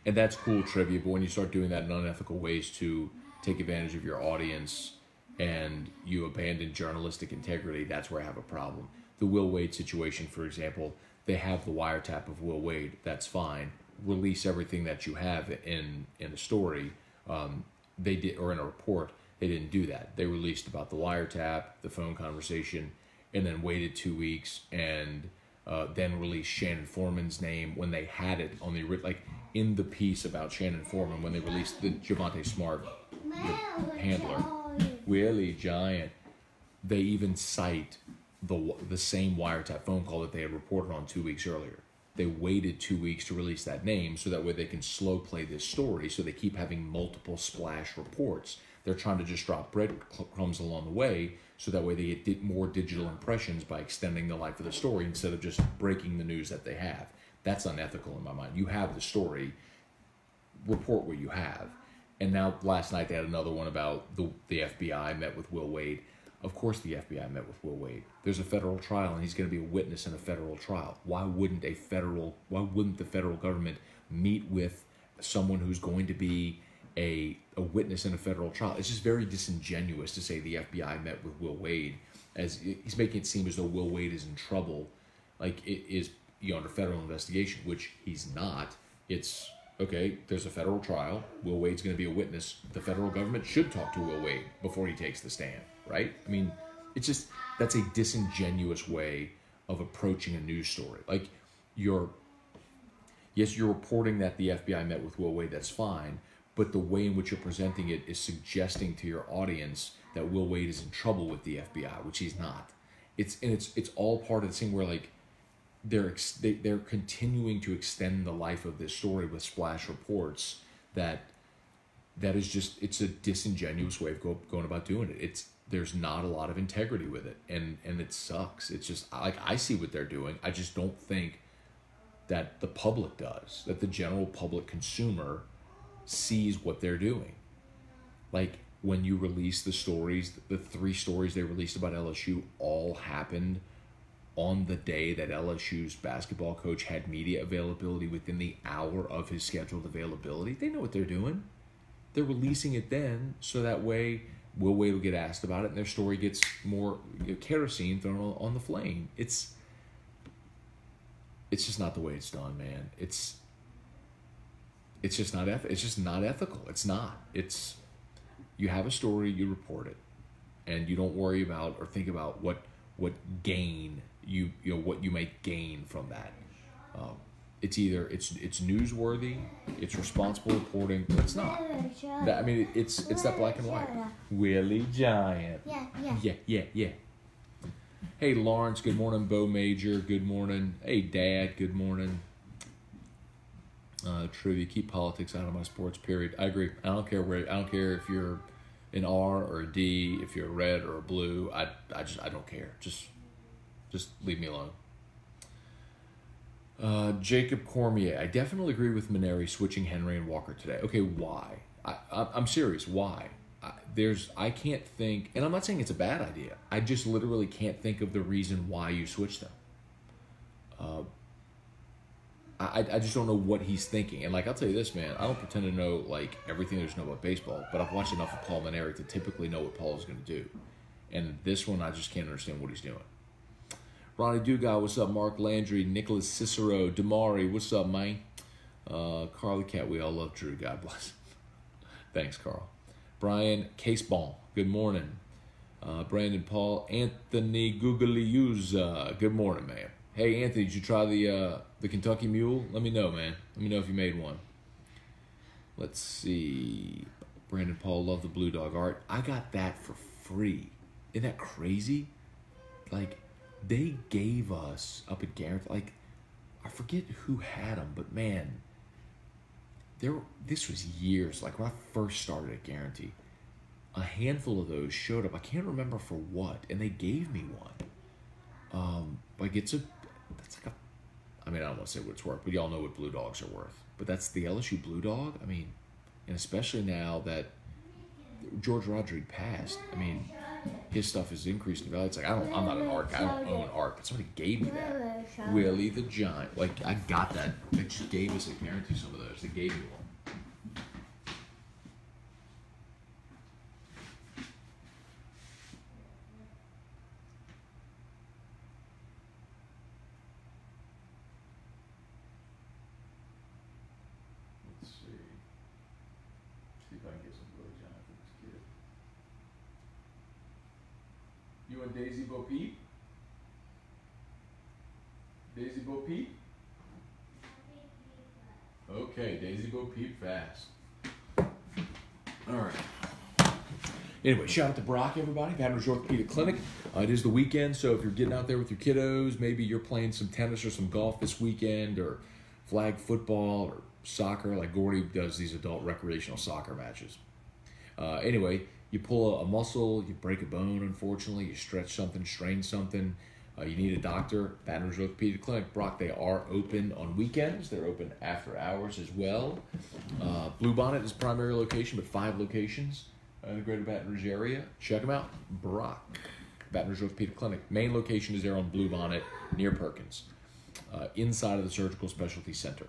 And that's cool trivia, but when you start doing that in unethical ways to take advantage of your audience and you abandon journalistic integrity, that's where I have a problem. The Will Wade situation, for example, they have the wiretap of Will Wade. That's fine. Release everything that you have in a story. They did, or in a report. They didn't do that. They released about the wiretap, the phone conversation, and then waited 2 weeks and then released Shannon Foreman's name when they had it on the in the piece about Shannon Foreman when they released the Javonte Smart handler, Willie Giant. They even cite the same wiretap phone call that they had reported on 2 weeks earlier. They waited 2 weeks to release that name so that way they can slow play this story, so they keep having multiple splash reports. They're trying to just drop breadcrumbs along the way so that way they get more digital impressions by extending the life of the story instead of just breaking the news that they have. That's unethical in my mind. You have the story, report what you have. And now last night they had another one about the FBI met with Will Wade. Of course the FBI met with Will Wade. There's a federal trial and he's going to be a witness in a federal trial. Why wouldn't the federal government meet with someone who's going to be a witness in a federal trial? It's just very disingenuous to say the FBI met with Will Wade, as he's making it seem as though Will Wade is in trouble, like it is under federal investigation, which he's not. It's okay, there's a federal trial. Will Wade's going to be a witness. The federal government should talk to Will Wade before he takes the stand, right? I mean, it's just, that's a disingenuous way of approaching a news story. Like, you're reporting that the FBI met with Will Wade, that's fine, but the way in which you're presenting it is suggesting to your audience that Will Wade is in trouble with the FBI, which he's not. It's all part of the thing where, they're continuing to extend the life of this story with splash reports that is just, it's a disingenuous way of going about doing it. There's not a lot of integrity with it, and it sucks. It's just, I see what they're doing. I just don't think that the public does, that the general public consumer sees what they're doing. Like, when you release the stories, the 3 stories they released about LSU all happened on the day that LSU's basketball coach had media availability within the hour of his scheduled availability. They know what they're doing. They're releasing it then, so that way Will Wade will get asked about it and their story gets more kerosene thrown on the flame. It's just not the way it's done, man. It's just not ethical. It's not. You have a story, you report it, and you don't worry about or think about what gain what you might gain from that. It's either it's newsworthy, it's responsible reporting, or it's not. It's that black and white. Willie Giant. Yeah. Hey Lawrence, good morning. Bo Major, good morning. Hey Dad, good morning. Trivia, keep politics out of my sports, period. I agree. I don't care if you're an R or a D, if you're a red or a blue. I don't care. Just leave me alone. Jacob Cormier. I definitely agree with Maneri switching Henry and Walker today. Okay, why? I'm serious. Why? I can't think, and I'm not saying it's a bad idea. I just literally can't think of the reason why you switch them. I just don't know what he's thinking. And, I'll tell you this, man. I don't pretend to know, everything there's to know about baseball. But I've watched enough of Paul Maneri to typically know what Paul is going to do. And this one, I just can't understand what he's doing. Ronnie Dugas, what's up? Mark Landry, Nicholas Cicero, Damari, what's up, man? Carly Cat, we all love Drew. God bless. Thanks, Carl. Brian Casebon, good morning. Brandon Paul, Anthony Gugliusa, good morning, man. Hey, Anthony, did you try the Kentucky Mule? Let me know, man. Let me know if you made one. Let's see. Brandon Paul, love the Blue Dog art. I got that for free. Isn't that crazy? They gave us up at Guarantee. I forget who had them, but man, this was years. When I first started at Guarantee, a handful of those showed up. I can't remember for what, and they gave me one. I don't want to say what it's worth, but y'all know what Blue Dogs are worth. But that's the LSU Blue Dog. And especially now that George Rodriguez passed, his stuff is increased in value. It's I'm not an ARC. I don't own ARC, but somebody gave me that. Willie the Giant. I got that. They just gave us a guarantee some of those. They gave me one. You and Daisy Bo Peep? Daisy Bo Peep? Okay, Daisy Bo Peep fast. All right. Anyway, shout out to Brock, everybody. Baton Rouge Orthopedic Clinic. It is the weekend, so if you're getting out there with your kiddos, maybe you're playing some tennis or some golf this weekend, or flag football or soccer, like Gordy does these adult recreational soccer matches. Anyway, you pull a muscle, you break a bone, unfortunately, you stretch something, strain something, you need a doctor. Baton Rouge Orthopedic Clinic. Brock, they are open on weekends. They're open after hours as well. Bluebonnet is primary location, but 5 locations in the greater Baton Rouge area. Check them out. Brock, Baton Rouge Orthopedic Clinic. Main location is there on Bluebonnet near Perkins, inside of the Surgical Specialty Center.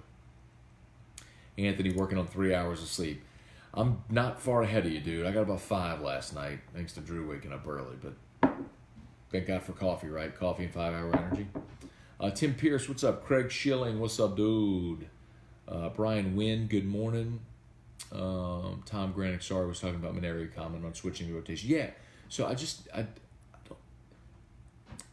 Anthony working on 3 hours of sleep. I'm not far ahead of you, dude. I got about 5 last night, thanks to Drew waking up early. But thank God for coffee, right? Coffee and 5-hour energy. Tim Pierce, what's up? Craig Schilling, what's up, dude? Brian Wynn, good morning. Tom Granick, sorry, was talking about Maneri comment on switching the rotation. Yeah, so I don't.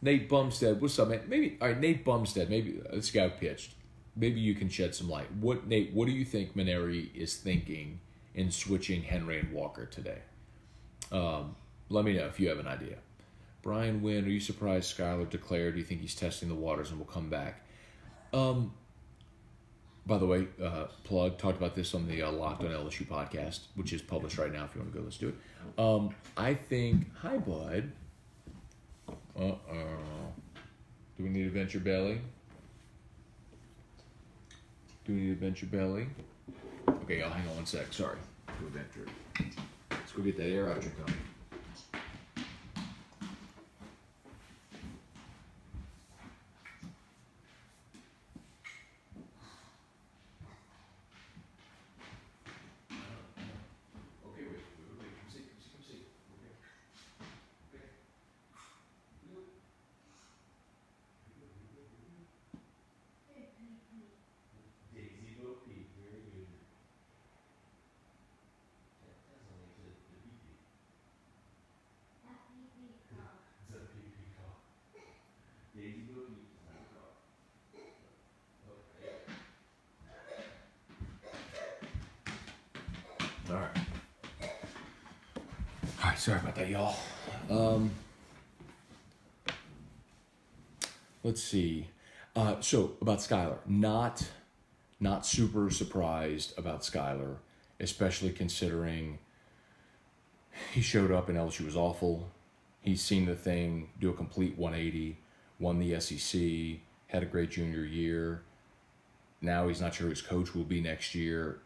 Nate Bumstead, what's up, man? All right, Nate Bumstead, maybe this guy pitched. Maybe you can shed some light. Nate, what do you think Maneri is thinking in switching Henry and Walker today? Let me know if you have an idea. Brian Wynn, are you surprised Skyler declared? Do you think he's testing the waters and will come back? By the way, plug, talked about this on the Locked on LSU podcast, which is published right now if you want to go listen to it. I think, hi, bud. Do we need to vent your belly? Okay, y'all hang on one sec. Sorry. Go vent your. Let's go get that air out your tummy. All right, sorry about that, y'all. Let's see. So about Skyler, not not super surprised about Skyler, especially considering he showed up and LSU was awful. He's seen the thing do a complete 180, won the SEC, had a great junior year. Now he's not sure who his coach will be next year.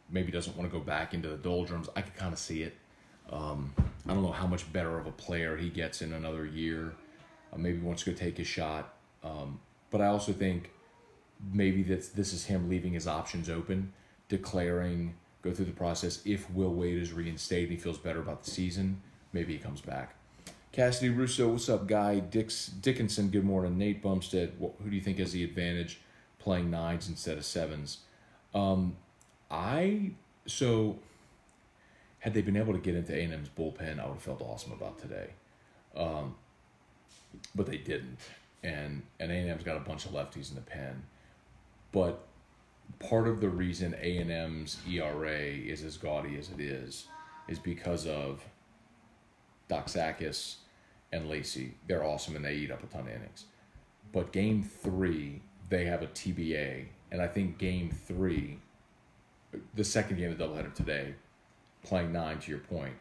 Maybe doesn't want to go back into the doldrums. I could kind of see it. I don't know how much better of a player he gets in another year. Maybe wants to go take his shot. But I also think maybe this is him leaving his options open, declaring, go through the process. If Will Wade is reinstated and he feels better about the season, maybe he comes back. Cassidy Russo, what's up, Guy? Dickinson, good morning. Nate Bumstead, who do you think has the advantage playing 9s instead of 7s? Had they been able to get into A&M's bullpen, I would have felt awesome about today. But they didn't. And A&M's got a bunch of lefties in the pen. But part of the reason A&M's ERA is as gaudy as it is because of Doxakis and Lacey. They're awesome and they eat up a ton of innings. But Game 3, they have a TBA. And I think Game 3, the second game of the doubleheader today, playing 9 to your point,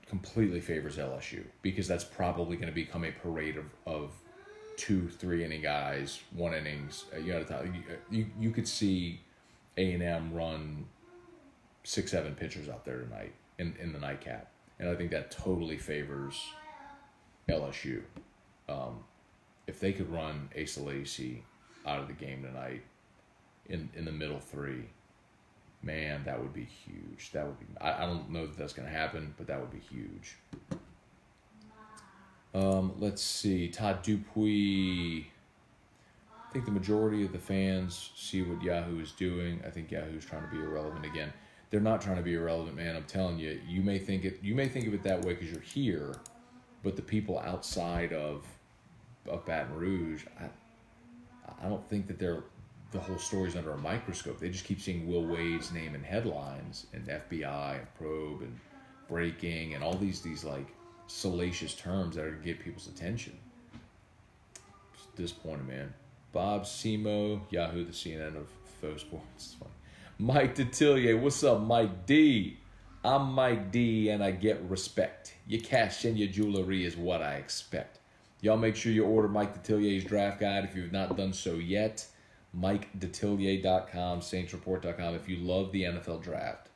completely favors LSU because that's probably going to become a parade of 2-3 inning guys, 1 innings. You could see A&M run 6-7 pitchers out there tonight in the nightcap, and I think that totally favors LSU. If they could run Asa Lacy out of the game tonight in the middle 3. Man, that would be huge. That would be. I don't know that that's going to happen, but that would be huge. Let's see. Todd Dupuis. I think the majority of the fans see what Yahoo is doing. I think Yahoo's trying to be irrelevant again. They're not trying to be irrelevant, man. I'm telling you. You may think of it that way because you're here, but the people outside of Baton Rouge, I don't think that the whole story's under a microscope. They just keep seeing Will Wade's name in headlines and FBI and probe and breaking and all these like salacious terms that are going to get people's attention. It's disappointing, man. Bob Simo, Yahoo, the CNN of faux sports. It's funny. Mike Detillier, what's up, Mike D? I'm Mike D, and I get respect. You cash in your jewelry is what I expect. Y'all make sure you order Mike Detillier's draft guide if you've not done so yet. MikeDetillier.com, SaintsReport.com. If you love the NFL draft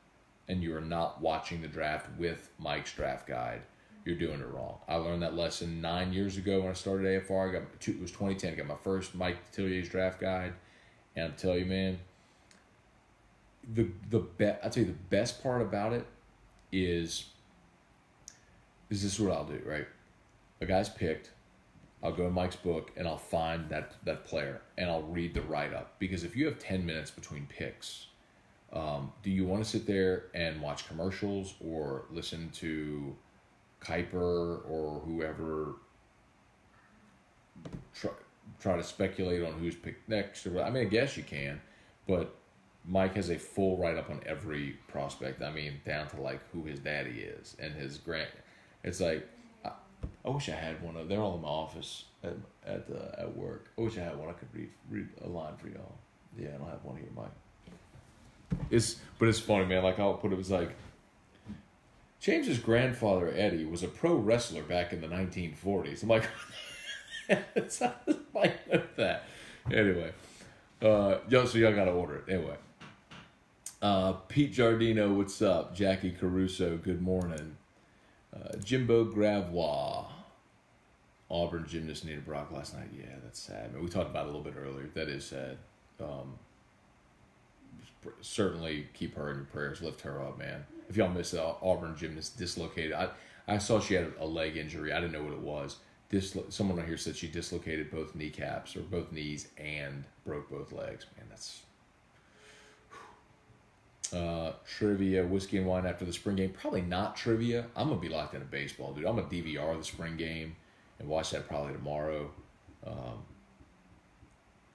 and you are not watching the draft with Mike's draft guide, you're doing it wrong. I learned that lesson 9 years ago when I started AFR. It was 2010. I got my first Mike Detillier's draft guide, and I'll tell you, man, I'll tell you the best part about it is this is what I'll do, right? A guy's picked. I'll go in Mike's book and I'll find that player and I'll read the write-up. Because if you have 10 minutes between picks, do you want to sit there and watch commercials or listen to Kuiper or whoever try to speculate on who's picked next? I mean, I guess you can, but Mike has a full write-up on every prospect. I mean, down to like who his daddy is and his grand. It's like, I wish I had one of. They're all in my office at work. I wish I had one. I could read a line for y'all. Yeah, I don't have one here, Mike. But it's funny, man. Like I'll put it was like James's grandfather Eddie was a pro wrestler back in the 1940s. I'm like, it's not Mike know that. Anyway, so y'all gotta order it anyway. Pete Giardino, what's up? Jackie Caruso, good morning. Jimbo Gravois. Auburn gymnast needed Brock last night. Yeah, that's sad. I mean, we talked about it a little bit earlier. That is sad. Certainly keep her in your prayers. Lift her up, man. If y'all missed it, Auburn gymnast dislocated. I saw she had a leg injury. I didn't know what it was. Someone on here said she dislocated both kneecaps or both knees and broke both legs. Man, that's... trivia, whiskey and wine after the spring game. Probably not trivia. I'm going to be locked into baseball, dude. I'm going to DVR the spring game and watch that probably tomorrow.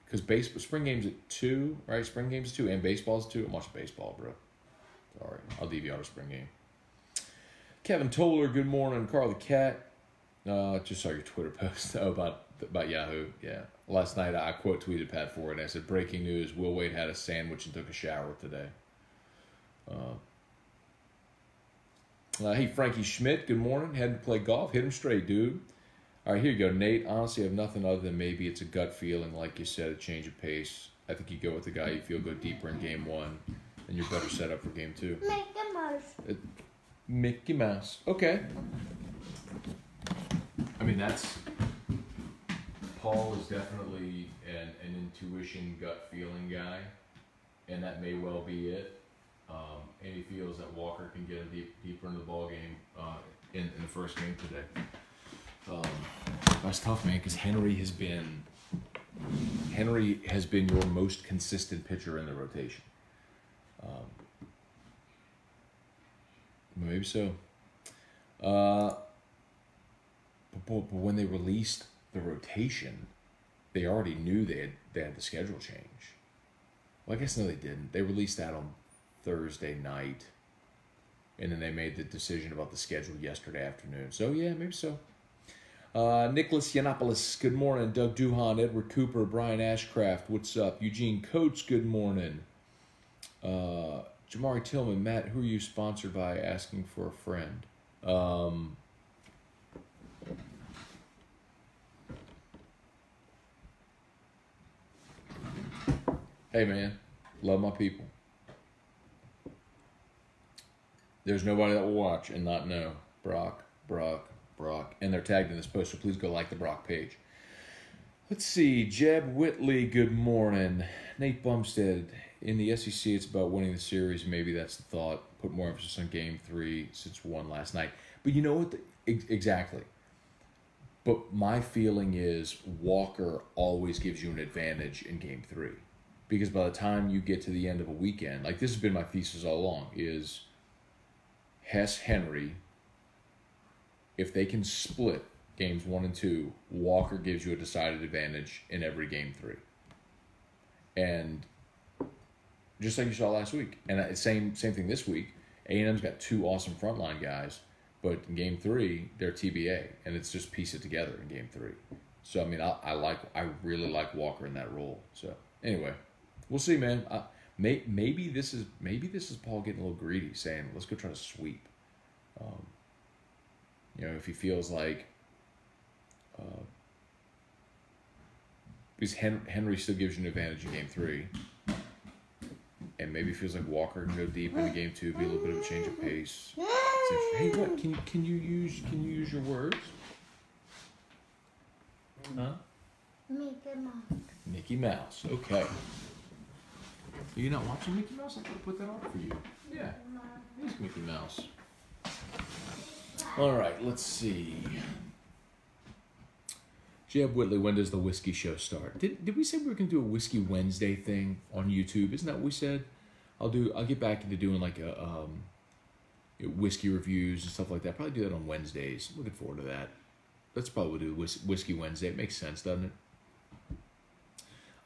Because spring game's at 2, right? Spring game's at 2 and baseball's at 2. I'm watching baseball, bro. Sorry. I'll DVR the spring game. Kevin Toller, good morning. Carl the Cat. Just saw your Twitter post about About Yahoo, yeah. Last night I quote tweeted Pat Ford and I said, "Breaking news: Will Wade had a sandwich and took a shower today." Hey, Frankie Schmidt, good morning. Heading to play golf. Hit him straight, dude. All right, here you go, Nate. Honestly, I have nothing other than maybe it's a gut feeling, like you said, a change of pace. I think you go with the guy you feel go deeper in game one, and you're better set up for game two. Mickey Mouse. Mickey Mouse. Okay. I mean, that's... Paul is definitely an intuition, gut feeling guy, and that may well be it. And he feels that Walker can get him deeper into the ball game in the first game today. That's tough, man, because Henry has been your most consistent pitcher in the rotation. Maybe so. But when they released the rotation, they already knew they had the schedule change. Well, I guess no, they didn't. They released that on Thursday night, and then they made the decision about the schedule yesterday afternoon. So yeah, maybe so. Nicholas Yiannopoulos, good morning. Doug Duhan, Edward Cooper, Brian Ashcraft, what's up? Eugene Coates, good morning. Jamari Tillman, Matt, who are you sponsored by? Asking for a friend. Hey man, love my people. There's nobody that will watch and not know Brock. And they're tagged in this post, so please go like the Brock page. Let's see. Jeb Whitley, good morning. Nate Bumstead, in the SEC, it's about winning the series. Maybe that's the thought. Put more emphasis on Game 3 since won last night. But you know what? Exactly. But my feeling is Walker always gives you an advantage in Game 3. Because by the time you get to the end of a weekend, like this has been my thesis all along, is Hess Henry, if they can split games 1 and 2, Walker gives you a decided advantage in every Game 3. And just like you saw last week. And same thing this week. A&M's got 2 awesome frontline guys, but in Game 3, they're TBA, and it's just piece it together in Game 3. So, I mean, I really like Walker in that role. So, anyway, we'll see, man. Maybe this is Paul getting a little greedy, saying, let's go try to sweep. If he feels like because Henry still gives you an advantage in Game 3, and maybe feels like Walker can go deep into Game 2, be a little bit of a change of pace. So, hey, what can you use your words? Huh? Mickey Mouse. Mickey Mouse. Okay. Are you not watching Mickey Mouse? I'm gonna put that on for you. Yeah. Here's Mickey Mouse. All right, let's see. Jeb Whitley, when does the whiskey show start? Did we say we were gonna do a Whiskey Wednesday thing on YouTube? Isn't that what we said? I'll get back into doing like a whiskey reviews and stuff like that. Probably do that on Wednesdays. Looking forward to that. Let's probably do Whiskey Wednesday. It makes sense, doesn't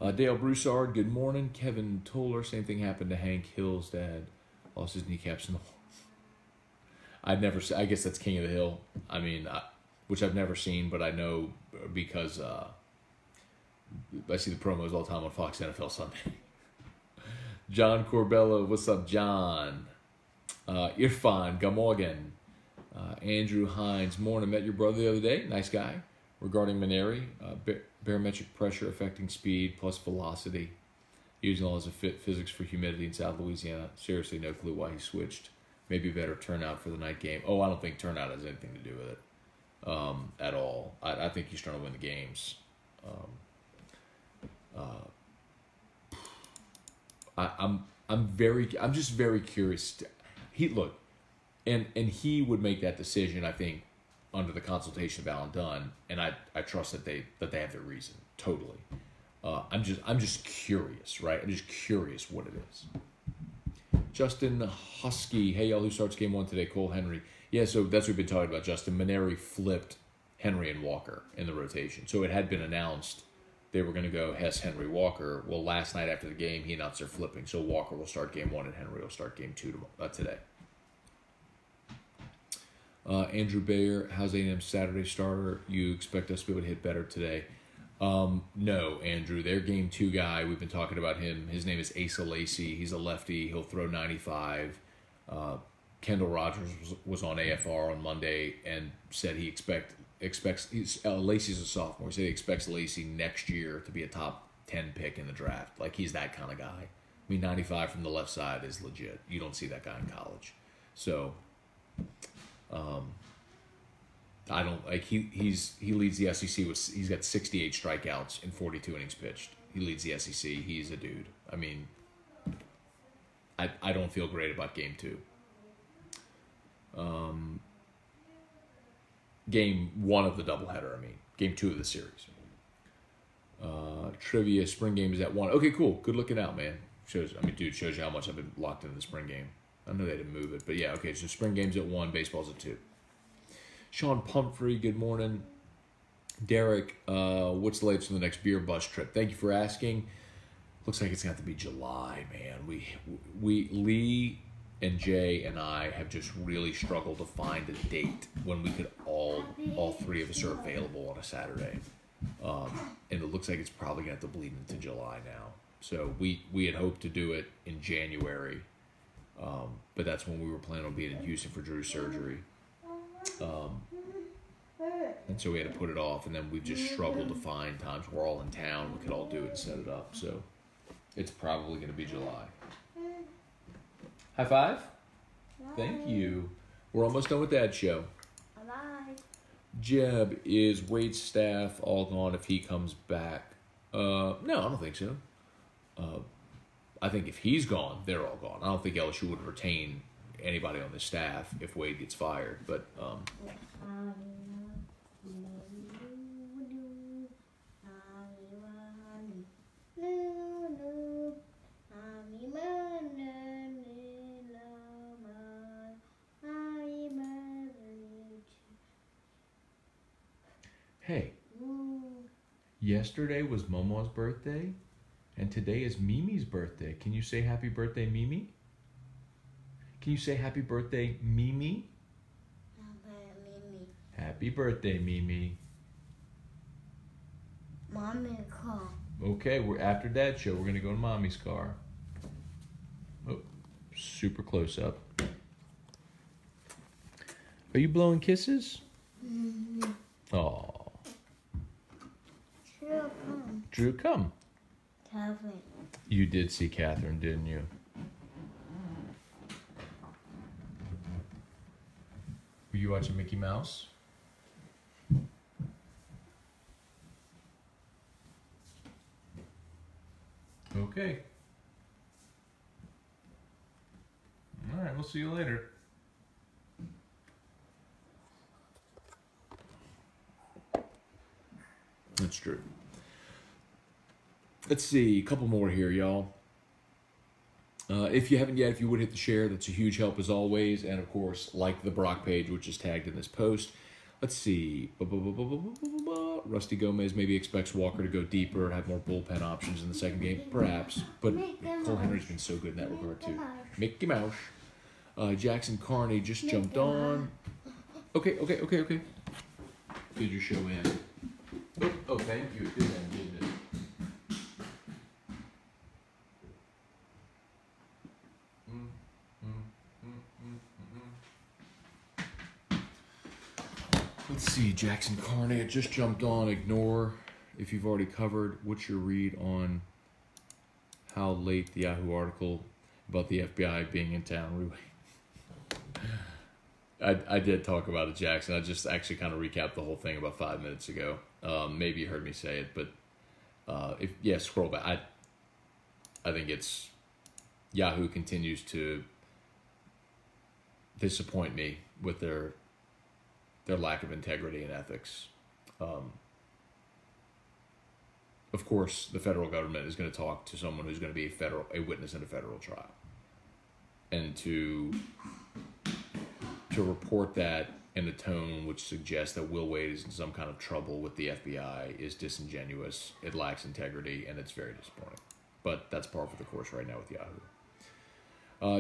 it? Dale Broussard, good morning. Kevin Toller, same thing happened to Hank Hill's dad. Lost his kneecaps in the I guess that's King of the Hill. I mean, which I've never seen, but I know because I see the promos all the time on Fox NFL Sunday. John Corbella, what's up, John? Irfan Gamorgan. Andrew Hines, morning. Met your brother the other day. Nice guy. Regarding Maneri, barometric pressure affecting speed plus velocity. Using all his physics for humidity in South Louisiana. Seriously, no clue why he switched. Maybe better turnout for the night game. Oh, I don't think turnout has anything to do with it at all. I think he's trying to win the games. I'm just very curious. And he would make that decision, I think, under the consultation of Alan Dunn, and I trust that they have their reason totally. I'm just curious, right? I'm just curious what it is. Justin Husky, hey y'all, who starts Game 1 today? Cole Henry. Yeah, so that's what we've been talking about, Justin. Maneri flipped Henry and Walker in the rotation. So it had been announced they were going to go Hess, Henry, Walker. Well, last night after the game, he announced they're flipping. So Walker will start Game 1 and Henry will start Game 2 today. Andrew Bayer, how's A&M Saturday starter? You expect us to be able to hit better today? No, Andrew. Their game 2 guy, we've been talking about him. His name is Asa Lacy. He's a lefty. He'll throw 95. Kendall Rogers was on AFR on Monday and said he expects Lacy's a sophomore. He said he expects Lacy next year to be a top 10 pick in the draft. Like, he's that kind of guy. I mean, 95 from the left side is legit. You don't see that guy in college. So, I don't like he leads the SEC with he's got 68 strikeouts in 42 innings pitched. He leads the SEC. He's a dude. I mean, I don't feel great about game 2. Game 1 of the doubleheader. I mean, game 2 of the series. Trivia spring game is at 1. Okay, cool. Good looking out, man. Shows you how much I've been locked into the spring game. I know they didn't move it, but yeah, okay. So spring game's at 1, baseball's at 2. Sean Pumphrey, good morning. Derek, what's the latest on the next beer bus trip? Thank you for asking. Looks like it's got to be July, man. We Lee and Jay and I have just really struggled to find a date when we could all 3 of us are available on a Saturday. And it looks like it's probably going to have to bleed into July now. So we had hoped to do it in January, but that's when we were planning on being in Houston for Drew's surgery. And so we had to put it off, and then we've just struggled to find times we're all in town, we could all do it and set it up. So it's probably going to be July. High five. Thank you. We're almost done with that show. Bye. Jeb, is Wade's staff all gone if he comes back? No, I don't think so. I think if he's gone, they're all gone. I don't think LSU would retain anybody on the staff if Wade gets fired. But hey, yesterday was Momo's birthday, and today is Mimi's birthday. Can you say happy birthday, Mimi? Can you say happy birthday, Mimi? Happy birthday, Mimi. Mommy call. Okay, we're after Dad's show. We're gonna go to Mommy's car. Oh, super close up. Are you blowing kisses? Mm-hmm. Aw. Come. Drew, come. Catherine. You did see Catherine, didn't you? Were you watching Mickey Mouse? Okay. All right, we'll see you later. That's true. Let's see, a couple more here, y'all. If you haven't yet, if you would hit the share, that's a huge help as always. And of course, like the Brock page, which is tagged in this post. Let's see. Rusty Gomez maybe expects Walker to go deeper, have more bullpen options in the second game. Perhaps. But Cole Henry's been so good in that regard, too. Mickey Mouse. Jackson Carney just jumped on. Okay. Did your show end? Oh, thank you. It did end, didn't it? Let's see, Jackson Carney had just jumped on. Ignore if you've already covered. What's your read on how late the Yahoo article about the FBI being in town? I did talk about it, Jackson. I just actually kind of recapped the whole thing about 5 minutes ago. Maybe you heard me say it, but scroll back. I think it's Yahoo continues to disappoint me with their lack of integrity and ethics. Of course, the federal government is going to talk to someone who's going to be a witness in a federal trial, and to report that in a tone which suggests that Will Wade is in some kind of trouble with the FBI is disingenuous. It lacks integrity, and it's very disappointing. But that's par for the course right now with Yahoo.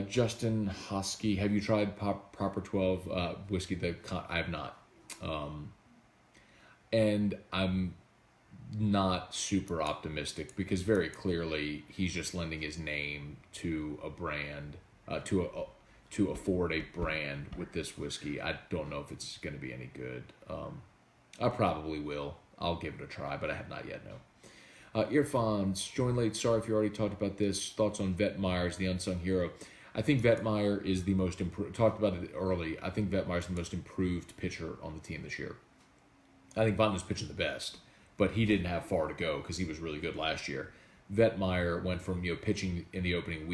Justin Hosky, have you tried Proper 12 whiskey? I have not. And I'm not super optimistic because very clearly he's just lending his name to a brand, to afford a brand with this whiskey. I don't know if it's going to be any good. I probably will. I'll give it a try, but I have not yet, no. Earphones, join late. Sorry if you already talked about this. Thoughts on Vetmeyer as the unsung hero. I think Vetmeyer is the most improved. Talked about it early. I think Vetmeyer is the most improved pitcher on the team this year. I think Vontae's pitching the best, but he didn't have far to go because he was really good last year. Vetmeyer went from pitching in the opening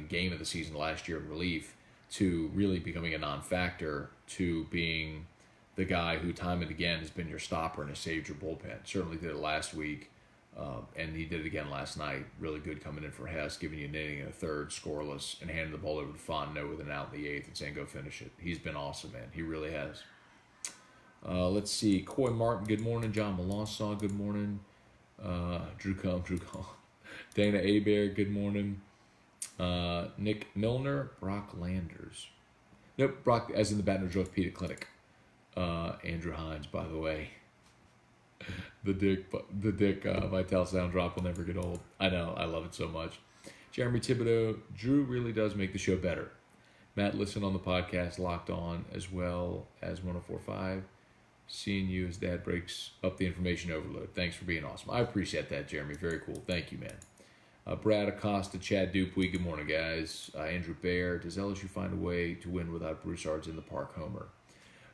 game of the season last year in relief, to really becoming a non-factor, to being the guy who time and again has been your stopper and has saved your bullpen. Certainly did it last week, and he did it again last night. Really good coming in for Hess, giving you an inning and a third, scoreless, and handing the ball over to Fontenot with an out in the eighth and saying, go finish it. He's been awesome, man. He really has. Let's see. Coy Martin, good morning. John Melanson, good morning. Drew Combe. Dana Abear, good morning. Nick Milner, Brock Landers. Nope, Brock, as in the Baton Rouge Orthopedic Clinic. Andrew Hines, by the way. The Dick Vitale sound drop will never get old. I know, I love it so much. Jeremy Thibodeau, Drew really does make the show better. Matt, listen on the podcast, Locked On, as well as 104.5. Seeing you as Dad breaks up the information overload. Thanks for being awesome. I appreciate that, Jeremy. Very cool. Thank you, man. Brad Acosta, Chad Dupuy, good morning, guys. Andrew Baer, does LSU find a way to win without Broussard's in the park homer?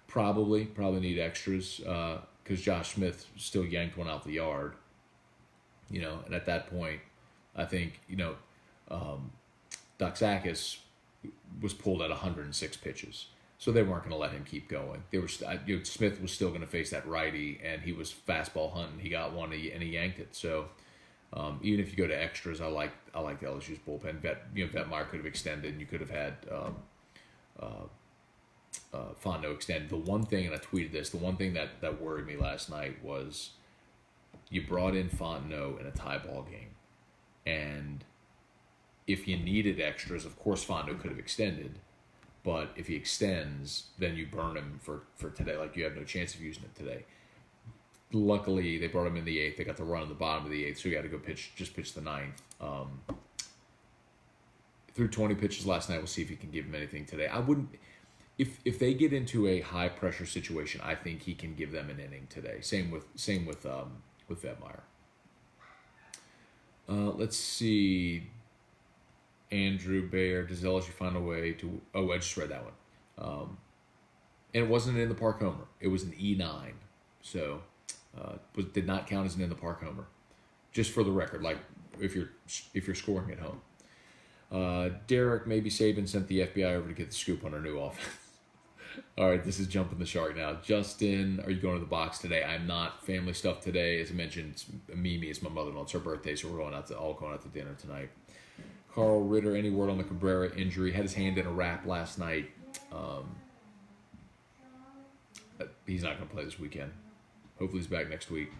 Probably need extras because Josh Smith still yanked one out the yard. And at that point, I think, Doxakis was pulled at 106 pitches. So they weren't going to let him keep going. Smith was still going to face that righty, and he was fastball hunting. He got one, and he yanked it. So even if you go to extras, I like LSU's bullpen. Vetmeyer could have extended, and you could have had Fontenot extended. The one thing, and I tweeted this, the one thing that worried me last night was you brought in Fontenot in a tie ball game, and if you needed extras, of course Fontenot could have extended. But if he extends, then you burn him for today. Like, you have no chance of using it today. Luckily, they brought him in the eighth. They got the run in the bottom of the eighth, so he had to go pitch the ninth. Threw 20 pitches last night. We'll see if he can give him anything today. I wouldn't. If they get into a high pressure situation, I think he can give them an inning today. Same with Vetmeyer. Let's see. Andrew Baer, does LSU find a way to... Oh, I just read that one. And it wasn't an in-the-park homer. It was an E9. So, did not count as an in-the-park homer. Just for the record, like, if you're scoring at home. Derek, maybe Saban sent the FBI over to get the scoop on our new offense. All right, this is Jumping the Shark now. Justin, are you going to the box today? I'm not. Family stuff today. As I mentioned, Mimi is my mother-in-law. It's her birthday, so we're all going out to dinner tonight. Carl Ritter, any word on the Cabrera injury? Had his hand in a wrap last night. He's not going to play this weekend. Hopefully he's back next week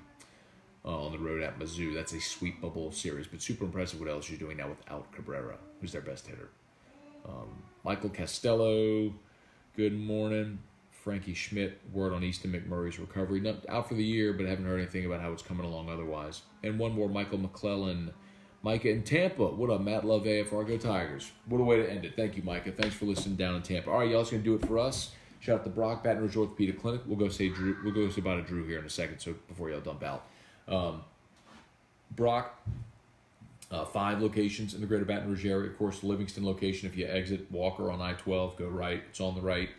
on the road at Mizzou. That's a sweepable series, but super impressive what LSU is doing now without Cabrera, who's their best hitter. Michael Costello, good morning. Frankie Schmidt, word on Easton McMurray's recovery. Not out for the year, but I haven't heard anything about how it's coming along otherwise. And one more, Michael McClellan. Micah in Tampa. What up, Matt Love AFR? Go Tigers. What a way to end it. Thank you, Micah. Thanks for listening down in Tampa. All right, y'all, that's going to do it for us. Shout out to Brock, Baton Rouge Orthopedic Clinic. We'll go say about a Drew here in a second, so before y'all dump out. Brock, 5 locations in the greater Baton Rouge area. Of course, the Livingston location, if you exit Walker on I-12, go right. It's on the right.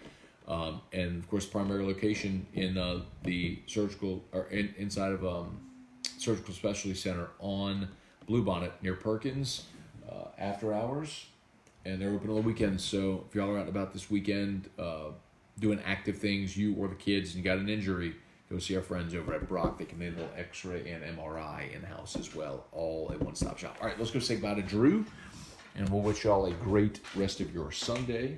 And, of course, primary location in the surgical, or inside of Surgical Specialty Center on Bluebonnet near Perkins, after hours, and they're open on the weekends. So if y'all are out and about this weekend doing active things, you or the kids, and you got an injury, go see our friends over at Brock. They can handle X-ray and MRI in-house as well, all at one-stop shop. All right, let's go say goodbye to Drew, and we'll wish y'all a great rest of your Sunday.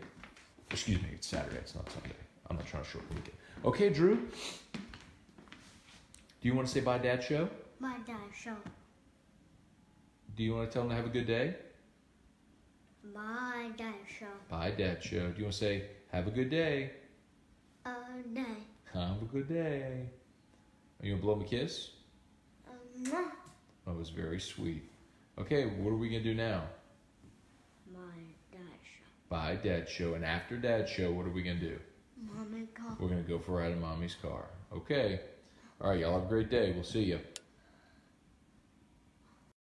Excuse me, it's Saturday. It's not Sunday. I'm not trying to shorten the weekend. Okay, Drew, do you want to say bye, Dad Show? My dad show. Do you want to tell them to have a good day? My dad show. Bye, Dad Show. Do you want to say, have a good day? Day. Have a good day. Are you going to blow him a kiss? No. That was very sweet. Okay, what are we going to do now? My dad show. Bye, Dad Show. And after Dad Show, what are we going to do? Mommy car. We're going to go for a ride in Mommy's car. Okay. All right, y'all have a great day. We'll see you.